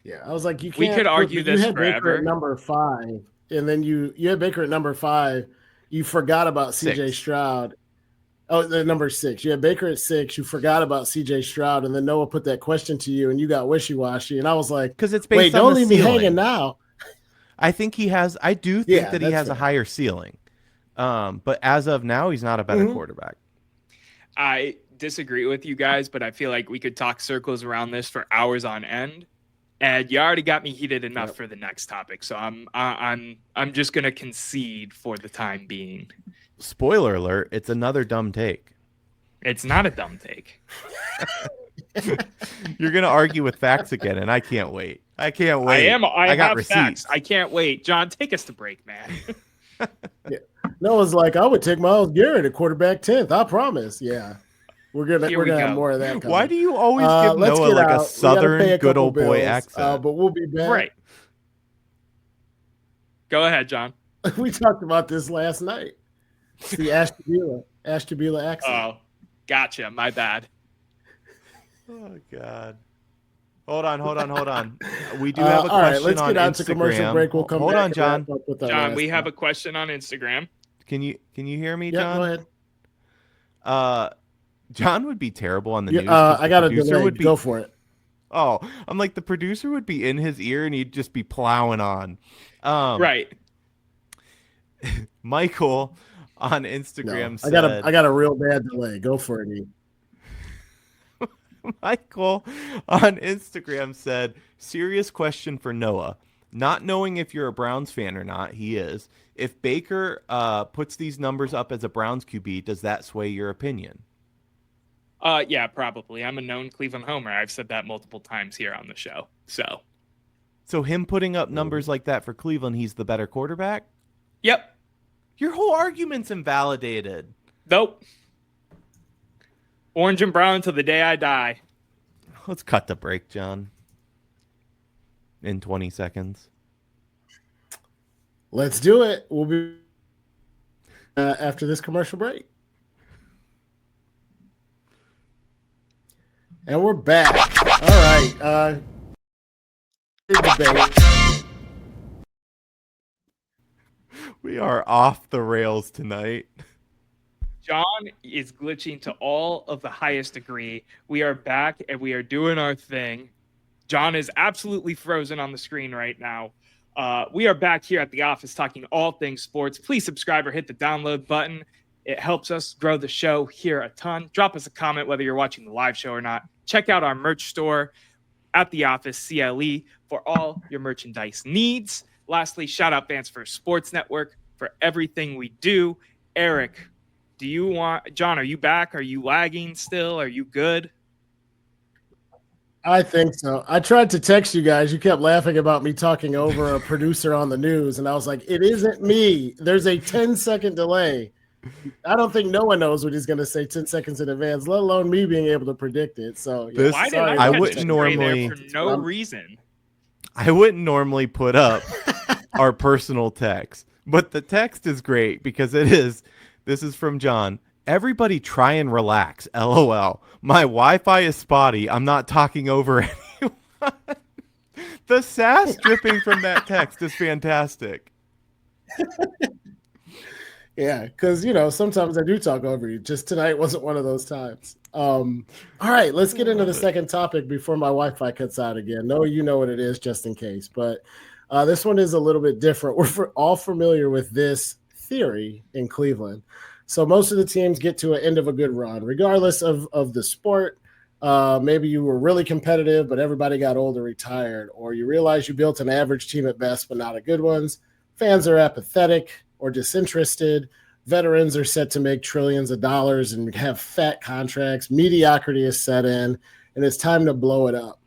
Yeah, I was like, you can't. We could argue this you had forever. Baker at number 5, and then you had Baker at number 5. You forgot about C.J. Stroud. Oh, the number 6. You had Baker at 6. You forgot about C.J. Stroud, and then Noah put that question to you, and you got wishy-washy. And I was like, because it's based wait, on don't the leave me ceiling. hanging now. I think he has. I do think that he has fair. a higher ceiling. But as of now, he's not a better quarterback. I disagree with you guys, but I feel like we could talk circles around this for hours on end. And you already got me heated enough for the next topic, so I'm just gonna concede for the time being. Spoiler alert, it's another dumb take. It's not a dumb take. You're going to argue with facts again, and I can't wait. I can't wait. I got have receipts. facts. I can't wait. John, take us to break, man. Noah's like, I would take Myles Garrett at quarterback 10th. I promise. Yeah. We're gonna have more of that coming. Why do you always give Noah like a southern good old boy accent? But we'll be back. Right. Go ahead, John. We talked about this last night. It's the Ashtabula accent. Oh, gotcha. My bad. Oh, God. Hold on. We do have a question all right, let's get on Instagram. to commercial break. We'll come Hold back on, John. John, we have a question on Instagram. Can you hear me, Yeah, John? go ahead. John would be terrible on the news. I got a delay. Go for it. Oh, I'm like, the producer would be in his ear and he'd just be plowing on. Right. Michael on Instagram said, I got a real bad delay. Go for it, E. Michael on Instagram said, serious question for Noah. Not knowing if you're a Browns fan or not, he is. If Baker puts these numbers up as a Browns QB, does that sway your opinion? Yeah, probably. I'm a known Cleveland homer. I've said that multiple times here on the show. So him putting up numbers like that for Cleveland, he's the better quarterback? Yep. Your whole argument's invalidated. Nope. Orange and brown till the day I die. Let's cut the break, John, in 20 seconds. Let's do it. We'll be after this commercial break. And we're back. All right. Debate. We are off the rails tonight. John is glitching to all of the highest degree. We are back and we are doing our thing. John is absolutely frozen on the screen right now. We are back here at the office talking all things sports. Please subscribe or hit the download button. It helps us grow the show here a ton. Drop us a comment whether you're watching the live show or not. Check out our merch store at the office, CLE, for all your merchandise needs. Lastly, shout out Fans for Sports Network for everything we do. Erik, John, are you back? Are you lagging still? Are you good? I think so. I tried to text you guys. You kept laughing about me talking over a producer on the news, and I was like, it isn't me. There's a 10-second delay. I don't think no one knows what he's going to say 10 seconds in advance, let alone me being able to predict it. So, yeah, Why did sorry. I wouldn't normally for no reason? I wouldn't normally put up our personal text, but the text is great because this is from John. Everybody try and relax. LOL. My Wi-Fi is spotty. I'm not talking over anyone. The sass dripping from that text is fantastic. Yeah, because, sometimes I do talk over you. Just tonight wasn't one of those times. All right, let's get into the second topic before my Wi-Fi cuts out again. No, you know what it is, just in case. But this one is a little bit different. We're all familiar with this theory in Cleveland. So most of the teams get to an end of a good run, regardless of the sport. Maybe you were really competitive, but everybody got old or retired, or you realize you built an average team at best, but not a good ones. Fans are apathetic or disinterested. Veterans are set to make trillions of dollars and have fat contracts. Mediocrity is set in, and it's time to blow it up.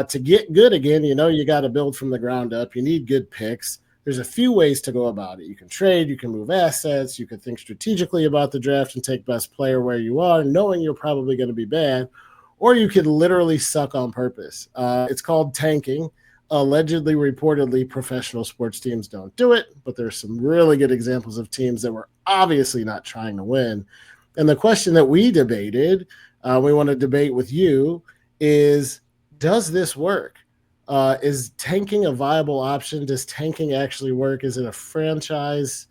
To get good again, you got to build from the ground up. You need good picks. There's a few ways to go about it. You can trade, you can move assets, you can think strategically about the draft and take best player where you are, knowing you're probably going to be bad, or you could literally suck on purpose. It's called tanking. Allegedly, reportedly, professional sports teams don't do it, but there's some really good examples of teams that were obviously not trying to win. And the question that we debated, we want to debate with you, is does this work? Is tanking a viable option? Does tanking actually work? Is it a franchise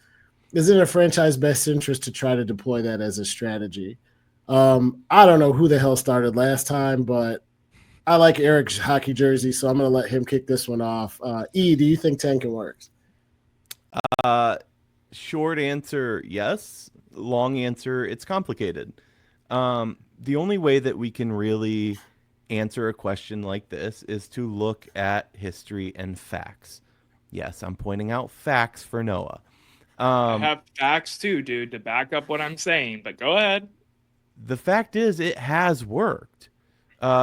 best interest to try to deploy that as a strategy? I don't know who the hell started last time, but I like Erik's hockey jersey, so I'm going to let him kick this one off. E, do you think tanking works? Short answer, yes. Long answer, it's complicated. The only way that we can really answer a question like this is to look at history and facts. Yes, I'm pointing out facts for Noah. I have facts too, dude, to back up what I'm saying, but go ahead. The fact is it has worked.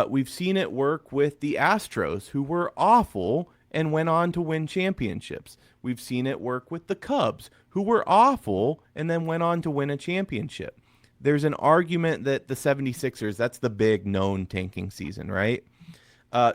We've seen it work with the Astros, who were awful and went on to win championships. We've seen it work with the Cubs, who were awful and then went on to win a championship. There's an argument that the 76ers, that's the big known tanking season, right?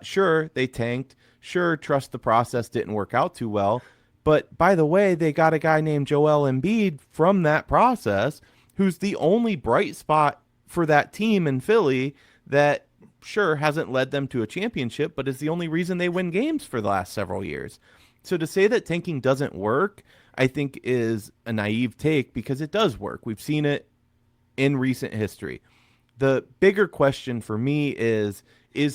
Sure, they tanked. Sure, trust the process didn't work out too well. But by the way, they got a guy named Joel Embiid from that process who's the only bright spot for that team in Philly that sure hasn't led them to a championship, but is the only reason they win games for the last several years. So to say that tanking doesn't work, I think is a naive take because it does work. We've seen it in recent history. The bigger question for me is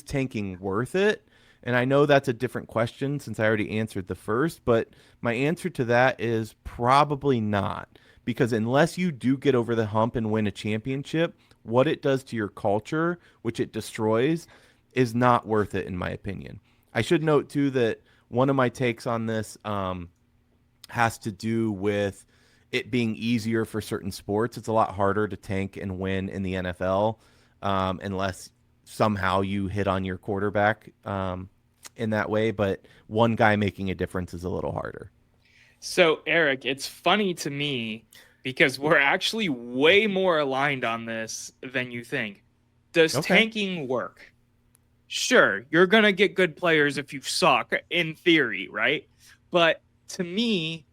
tanking worth it? And I know that's a different question since I already answered the first, but my answer to that is probably not. Because unless you do get over the hump and win a championship, what it does to your culture, which it destroys, is not worth it, in my opinion. I should note, too, that one of my takes on this has to do with it being easier for certain sports. It's a lot harder to tank and win in the NFL unless somehow you hit on your quarterback in that way. But one guy making a difference is a little harder. So, Erik, it's funny to me because we're actually way more aligned on this than you think. Does tanking work? Sure, you're going to get good players if you suck, in theory, right? But to me,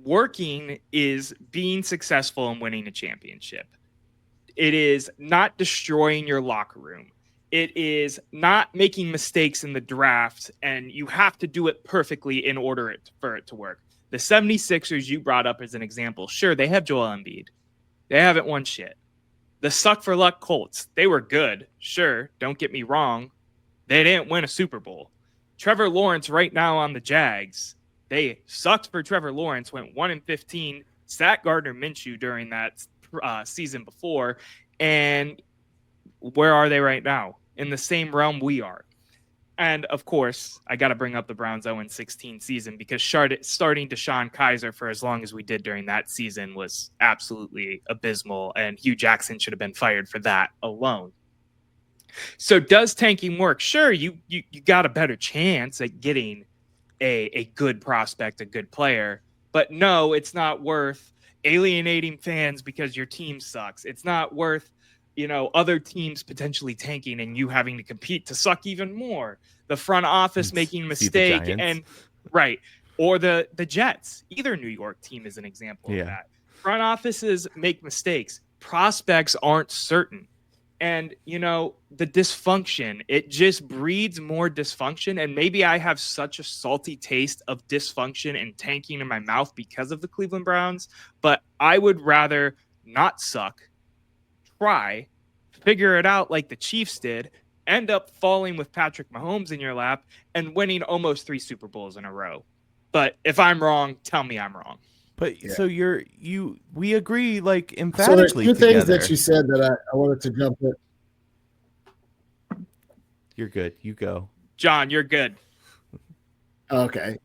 working is being successful and winning a championship. It is not destroying your locker room. It is not making mistakes in the draft, and you have to do it perfectly in order for it to work. The 76ers you brought up as an example, sure, they have Joel Embiid. They haven't won shit. The suck for luck Colts, they were good. Sure, don't get me wrong. They didn't win a Super Bowl. Trevor Lawrence right now on the Jags, they sucked for Trevor Lawrence, went 1-15, sat Gardner Minshew during that season before, and where are they right now? In the same realm we are. And of course, I got to bring up the Browns 0-16 season, because starting DeShone Kizer for as long as we did during that season was absolutely abysmal, and Hugh Jackson should have been fired for that alone. So does tanking work? Sure, you got a better chance at getting a good prospect, a good player, but no, it's not worth alienating fans because your team sucks. It's not worth, other teams potentially tanking and you having to compete to suck even more. The front office making a mistake, and right. Or the Jets. Either New York team is an example of that. Front offices make mistakes. Prospects aren't certain. And, the dysfunction, it just breeds more dysfunction. And maybe I have such a salty taste of dysfunction and tanking in my mouth because of the Cleveland Browns, but I would rather not suck, try, figure it out like the Chiefs did, end up falling with Patrick Mahomes in your lap and winning almost 3 Super Bowls in a row. But if I'm wrong, tell me I'm wrong. But so we agree like emphatically. So there's two things that you said that I wanted to jump in. You're good. You go. John, you're good. Okay.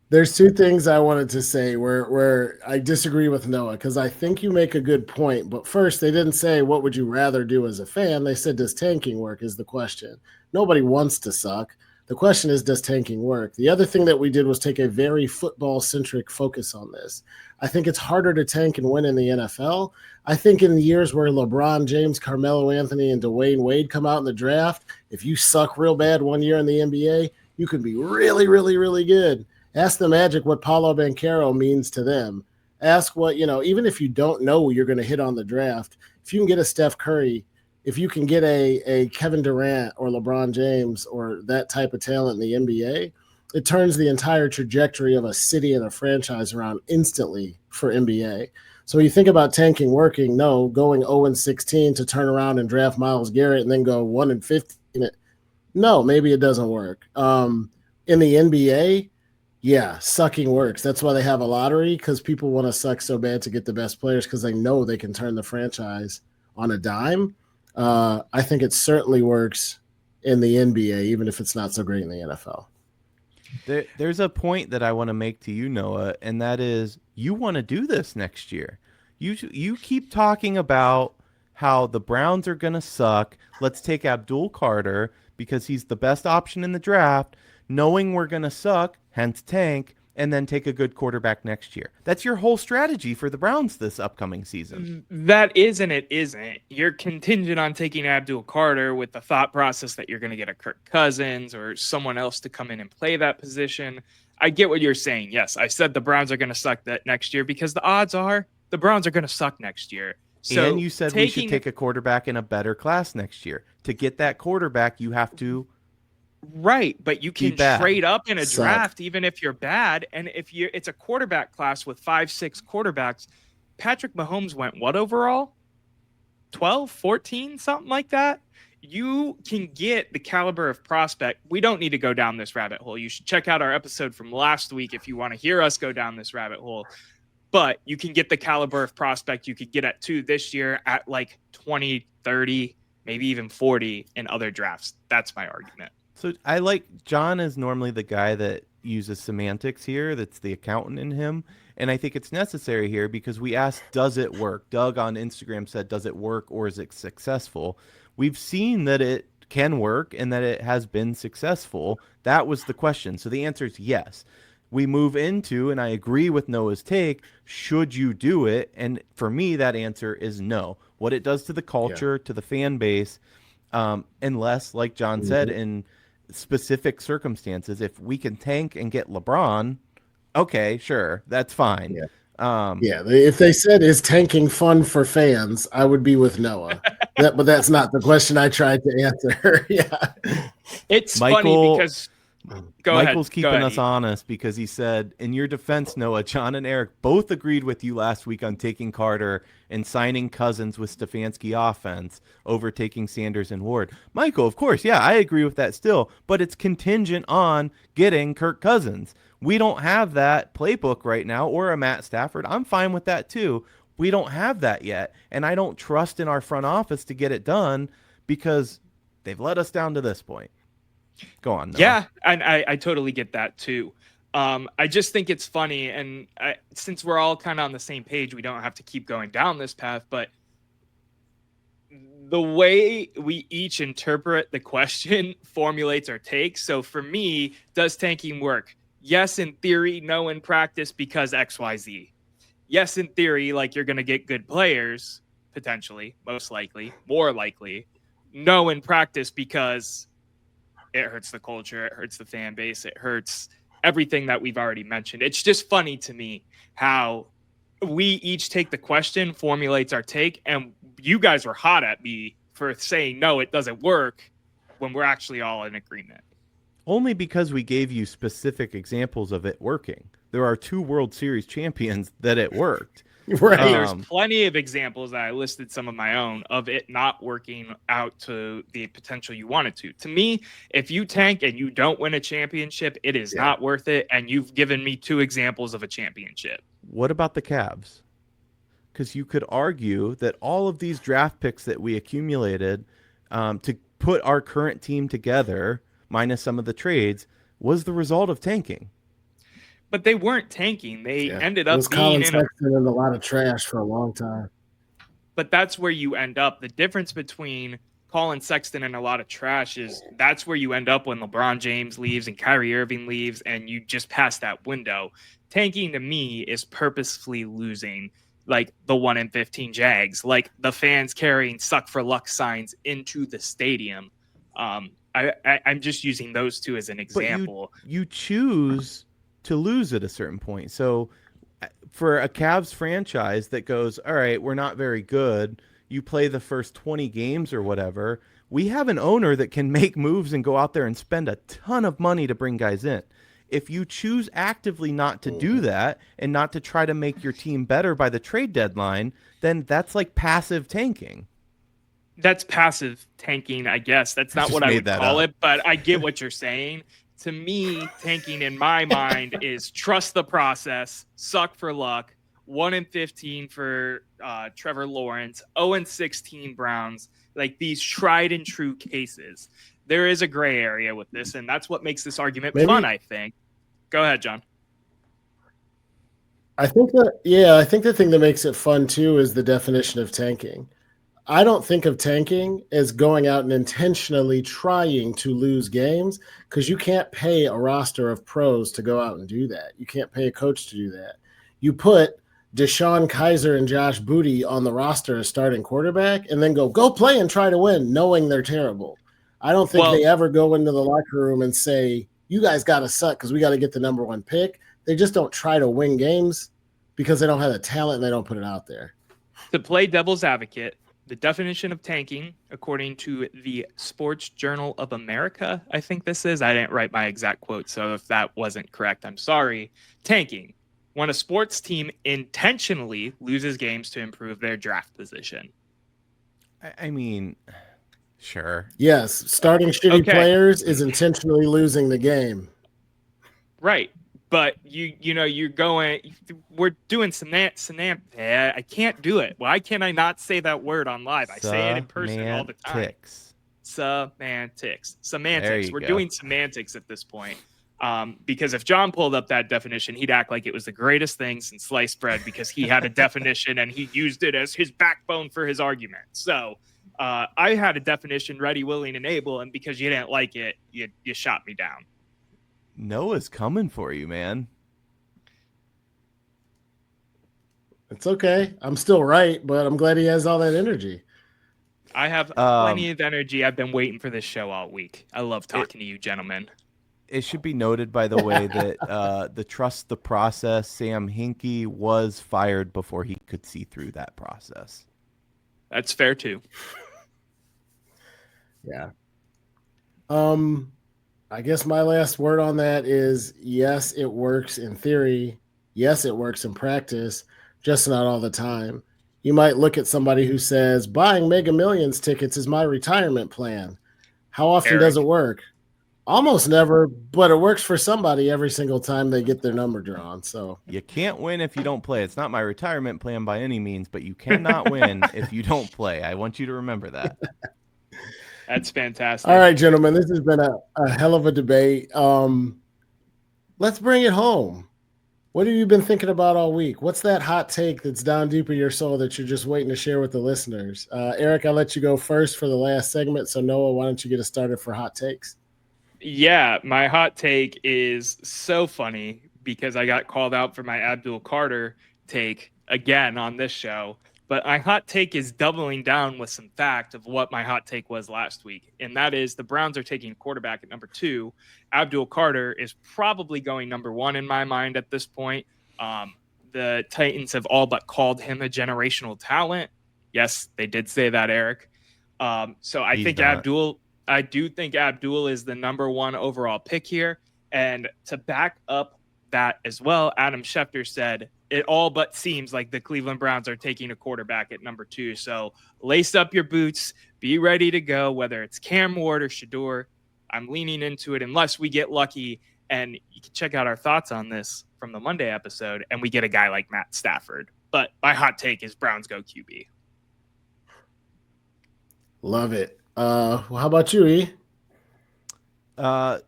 There's two things I wanted to say where I disagree with Noah, because I think you make a good point. But first, they didn't say what would you rather do as a fan. They said, does tanking work is the question. Nobody wants to suck. The question is, does tanking work? The other thing that we did was take a very football-centric focus on this. I think it's harder to tank and win in the NFL. I think in the years where LeBron James, Carmelo Anthony, and Dwayne Wade come out in the draft, if you suck real bad one year in the NBA, you can be really, really, really good. Ask the Magic what Paolo Banchero means to them. Ask what, even if you don't know you're going to hit on the draft, if you can get a Steph Curry, if you can get a Kevin Durant or LeBron James or that type of talent in the NBA, it turns the entire trajectory of a city and a franchise around instantly for NBA. So when you think about tanking working, no, going 0-16 to turn around and draft Myles Garrett and then go 1-15, no, maybe it doesn't work. In the NBA, yeah, sucking works. That's why they have a lottery, because people want to suck so bad to get the best players because they know they can turn the franchise on a dime. I think it certainly works in the NBA, even if it's not so great in the NFL. There's a point that I want to make to you, Noah, and that is you want to do this next year. You keep talking about how the Browns are going to suck. Let's take Abdul Carter because he's the best option in the draft, knowing we're going to suck, hence tank, and then take a good quarterback next year. That's your whole strategy for the Browns this upcoming season. That is and it isn't. You're contingent on taking Abdul Carter with the thought process that you're going to get a Kirk Cousins or someone else to come in and play that position. I get what you're saying. Yes, I said the Browns are going to suck that next year because the odds are the Browns are going to suck next year. So and you said we should take a quarterback in a better class next year. To get that quarterback, you have to right, but you can trade up in a draft even if you're bad. And if it's a quarterback class with 5-6 quarterbacks, Patrick Mahomes went what overall? 12, 14, something like that. You can get the caliber of prospect. We don't need to go down this rabbit hole. You should check out our episode from last week if you want to hear us go down this rabbit hole. But you can get the caliber of prospect you could get at 2 this year at like 20, 30, maybe even 40 in other drafts. That's my argument. So I like John is normally the guy that uses semantics here. That's the accountant in him. And I think it's necessary here because we asked, does it work? Doug on Instagram said, does it work or is it successful? We've seen that it can work and that it has been successful. That was the question. So the answer is yes. We move into, and I agree with Noah's take, should you do it? And for me, that answer is no. What it does to the culture, to the fan base, Unless, like John said, in specific circumstances, if we can tank and get LeBron, okay, sure, that's fine. Yeah, if they said is tanking fun for fans, I would be with Noah. But that's not the question I tried to answer. Yeah, It's Michael, funny because Michael's keeping us honest because he said, in your defense, Noah, John and Eric both agreed with you last week on taking Carter and signing Cousins with Stefanski offense over taking Sanders and Ward. Michael, of course, yeah, I agree with that still, but it's contingent on getting Kirk Cousins. We don't have that playbook right now or a Matt Stafford. I'm fine with that too. We don't have that yet, and I don't trust in our front office to get it done because they've let us down to this point. Go on. Noah. Yeah, and I totally get that too. I just think it's funny, and since we're all kind of on the same page, we don't have to keep going down this path, but the way we each interpret the question formulates our take. So for me, does tanking work? Yes, in theory, no in practice because XYZ. Yes, in theory, like you're going to get good players, potentially, most likely, more likely. No in practice because it hurts the culture, it hurts the fan base, it hurts everything that we've already mentioned. It's just funny to me how we each take the question, formulates our take, and you guys were hot at me for saying, no, it doesn't work when we're actually all in agreement. Only because we gave you specific examples of it working. There are 2 World Series champions that it worked. Right. There's plenty of examples that I listed some of my own of it not working out to the potential you wanted to. To me, if you tank and you don't win a championship, it is not worth it. And you've given me 2 examples of a championship. What about the Cavs? Because you could argue that all of these draft picks that we accumulated to put our current team together, minus some of the trades, was the result of tanking. But they weren't tanking. They ended up being Colin Sexton in a lot of trash for a long time. But that's where you end up. The difference between Colin Sexton and a lot of trash is that's where you end up when LeBron James leaves and Kyrie Irving leaves and you just pass that window. Tanking to me is purposefully losing, like the 1 in 15 Jags, like the fans carrying suck for luck signs into the stadium. I'm just using those 2 as an example. But you choose to lose at a certain point. So for a Cavs franchise that goes, all right, we're not very good, you play the first 20 games or whatever, we have an owner that can make moves and go out there and spend a ton of money to bring guys in. If you choose actively not to do that and not to try to make your team better by the trade deadline, then that's like passive tanking. That's passive tanking, I guess. That's not what I would call it, but I get what you're saying. To me, tanking in my mind is trust the process, suck for luck, 1 in 15 for Trevor Lawrence, 0 in 16 Browns, like these tried and true cases. There is a gray area with this, and that's what makes this argument fun, I think. Go ahead, John. I think the thing that makes it fun too is the definition of tanking. I don't think of tanking as going out and intentionally trying to lose games because you can't pay a roster of pros to go out and do that. You can't pay a coach to do that. You put Deshaun Kaiser and Josh Booty on the roster as starting quarterback and then go play and try to win knowing they're terrible. I don't think they ever go into the locker room and say, you guys got to suck because we got to get the number 1 pick. They just don't try to win games because they don't have the talent and they don't put it out there. To play devil's advocate, the definition of tanking, according to the Sports Journal of America, I think this is. I didn't write my exact quote, so if that wasn't correct, I'm sorry. Tanking, when a sports team intentionally loses games to improve their draft position. I mean, sure. Yes, starting shitty players is intentionally losing the game. Right. But you're going. We're doing I can't do it. Why can't I not say that word on live? I say it in person all the time. Semantics. We're doing semantics at this point. Because if John pulled up that definition, he'd act like it was the greatest thing since sliced bread because he had a definition and he used it as his backbone for his argument. So I had a definition ready, willing, and able, and because you didn't like it, you shot me down. Noah's coming for you, man. It's okay. I'm still right, but I'm glad he has all that energy. I have plenty of energy. I've been waiting for this show all week. I love talking to you, gentlemen. It should be noted, by the way, that the trust the process, Sam Hinkie was fired before he could see through that process. That's fair too. Yeah. I guess my last word on that is yes, it works in theory. Yes, it works in practice, just not all the time. You might look at somebody who says, buying Mega Millions tickets is my retirement plan. How often Erik. does it work? Almost never, but it works for somebody every single time they get their number drawn. So You can't win if you don't play. It's not my retirement plan by any means, but you cannot win if you don't play. I want you to remember that. That's fantastic. all right, gentlemen, this has been a hell of a debate. Let's bring it home. What have you been thinking about all week? What's that hot take that's down deep in your soul that you're just waiting to share with the listeners? Erik, I'll let you go first for the last segment. So Noah, why don't you get us started for hot takes? Yeah, my hot take is so funny because I got called out for my Abdul Carter take again on this show. But my hot take is doubling down with some fact of what my hot take was last week. And that is the Browns are taking a quarterback at number 2. Abdul Carter is probably going number 1 in my mind at this point. The Titans have all but called him a generational talent. Yes, they did say that, Erik. So I think I do think Abdul is the number 1 overall pick here. And to back up that as well, Adam Schefter said, it all but seems like the Cleveland Browns are taking a quarterback at number 2. So lace up your boots, be ready to go, whether it's Cam Ward or Shador. I'm leaning into it unless we get lucky. And you can check out our thoughts on this from the Monday episode, and we get a guy like Matt Stafford. But my hot take is Browns go QB. Love it. Well, how about you, E?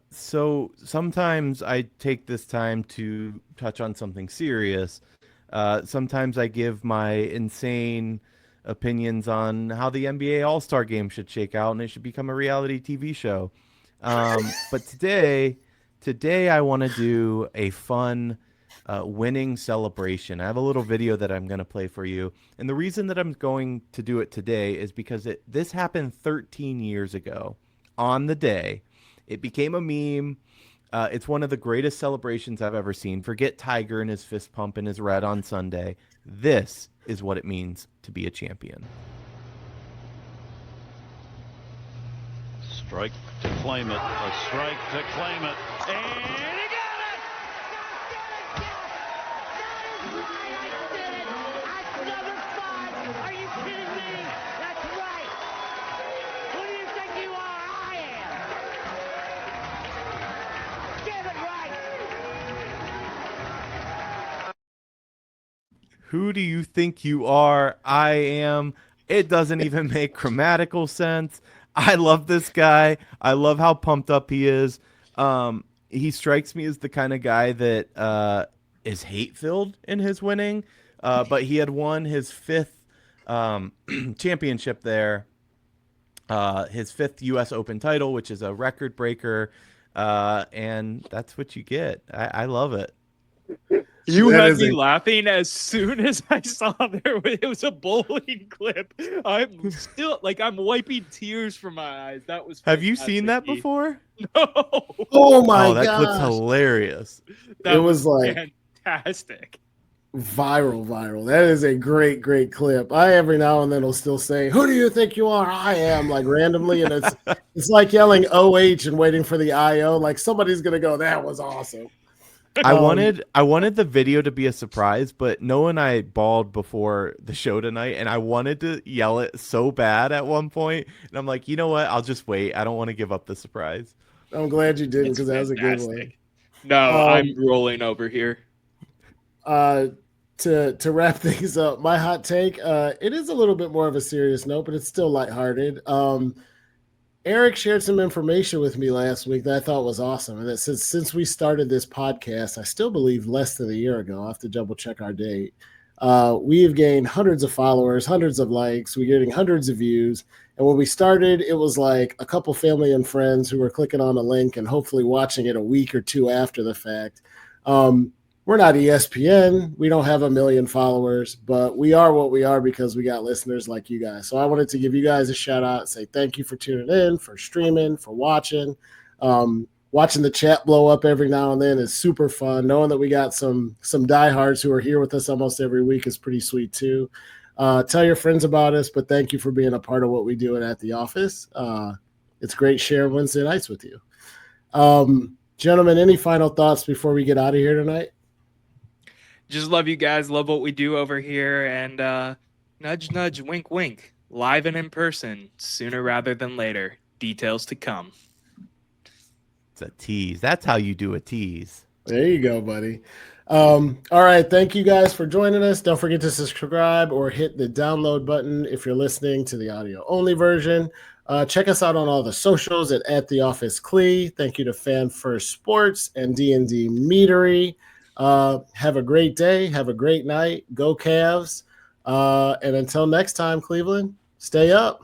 So sometimes I take this time to touch on something serious. Sometimes I give my insane opinions on how the NBA All-Star Game should shake out and it should become a reality TV show. But today I want to do a fun winning celebration. I have a little video that I'm going to play for you. And the reason that I'm going to do it today is because this happened 13 years ago on the day. It became a meme. It's one of the greatest celebrations I've ever seen. Forget Tiger and his fist pump and his red on Sunday. This is what it means to be a champion. Strike to claim it. A strike to claim it. And he got it! That's number 5. Are you kidding me? That's right. Who do you think you are? I am. Get it right. Who do you think you are? I am. It doesn't even make grammatical sense. I love this guy. I love how pumped up he is. He strikes me as the kind of guy that is hate-filled in his winning. But he had won his 5th championship there, his 5th U.S. Open title, which is a record breaker. And that's what you get. I love it. You had me laughing as soon as I saw it was a bowling clip. I'm still I'm wiping tears from my eyes. That was. Have you seen that before? No. Oh my that gosh. clip's hilarious. It was like fantastic. Viral. That is a great clip. I every now and then will still say, "Who do you think you are?" I am, like randomly, and it's like yelling OH and waiting for the IO. Like somebody's gonna go, "That was awesome." I wanted the video to be a surprise, but Noah and I bawled before the show tonight, and I wanted to yell it so bad at one point, and I'm like, you know what? I'll just wait. I don't want to give up the surprise. I'm glad you didn't because that was a good one. No, I'm rolling over here. To wrap things up, my hot take, it is a little bit more of a serious note, but it's still lighthearted. Erik shared some information with me last week that I thought was awesome. And that since we started this podcast, I still believe less than a year ago, I'll have to double check our date. We have gained hundreds of followers, hundreds of likes. We're getting hundreds of views. And when we started, it was like a couple family and friends who were clicking on a link and hopefully watching it a week or two after the fact. we're not ESPN. We don't have 1 million followers, but we are what we are because we got listeners like you guys. So I wanted to give you guys a shout out, say thank you for tuning in, for streaming, for watching. Watching the chat blow up every now and then is super fun. Knowing that we got some diehards who are here with us almost every week is pretty sweet too. Tell your friends about us, but thank you for being a part of what we do at the office. It's great sharing Wednesday nights with you. Gentlemen, any final thoughts before we get out of here tonight? Just love you guys. Love what we do over here. And nudge, nudge, wink, wink. Live and in person, sooner rather than later. Details to come. It's a tease. That's how you do a tease. There you go, buddy. All right. Thank you guys for joining us. Don't forget to subscribe or hit the download button if you're listening to the audio only version. Check us out on all the socials at The Office Clee. Thank you to Fan First Sports and D&D Meadery. Have a great day. Have a great night. Go Cavs. And until next time, Cleveland, stay up.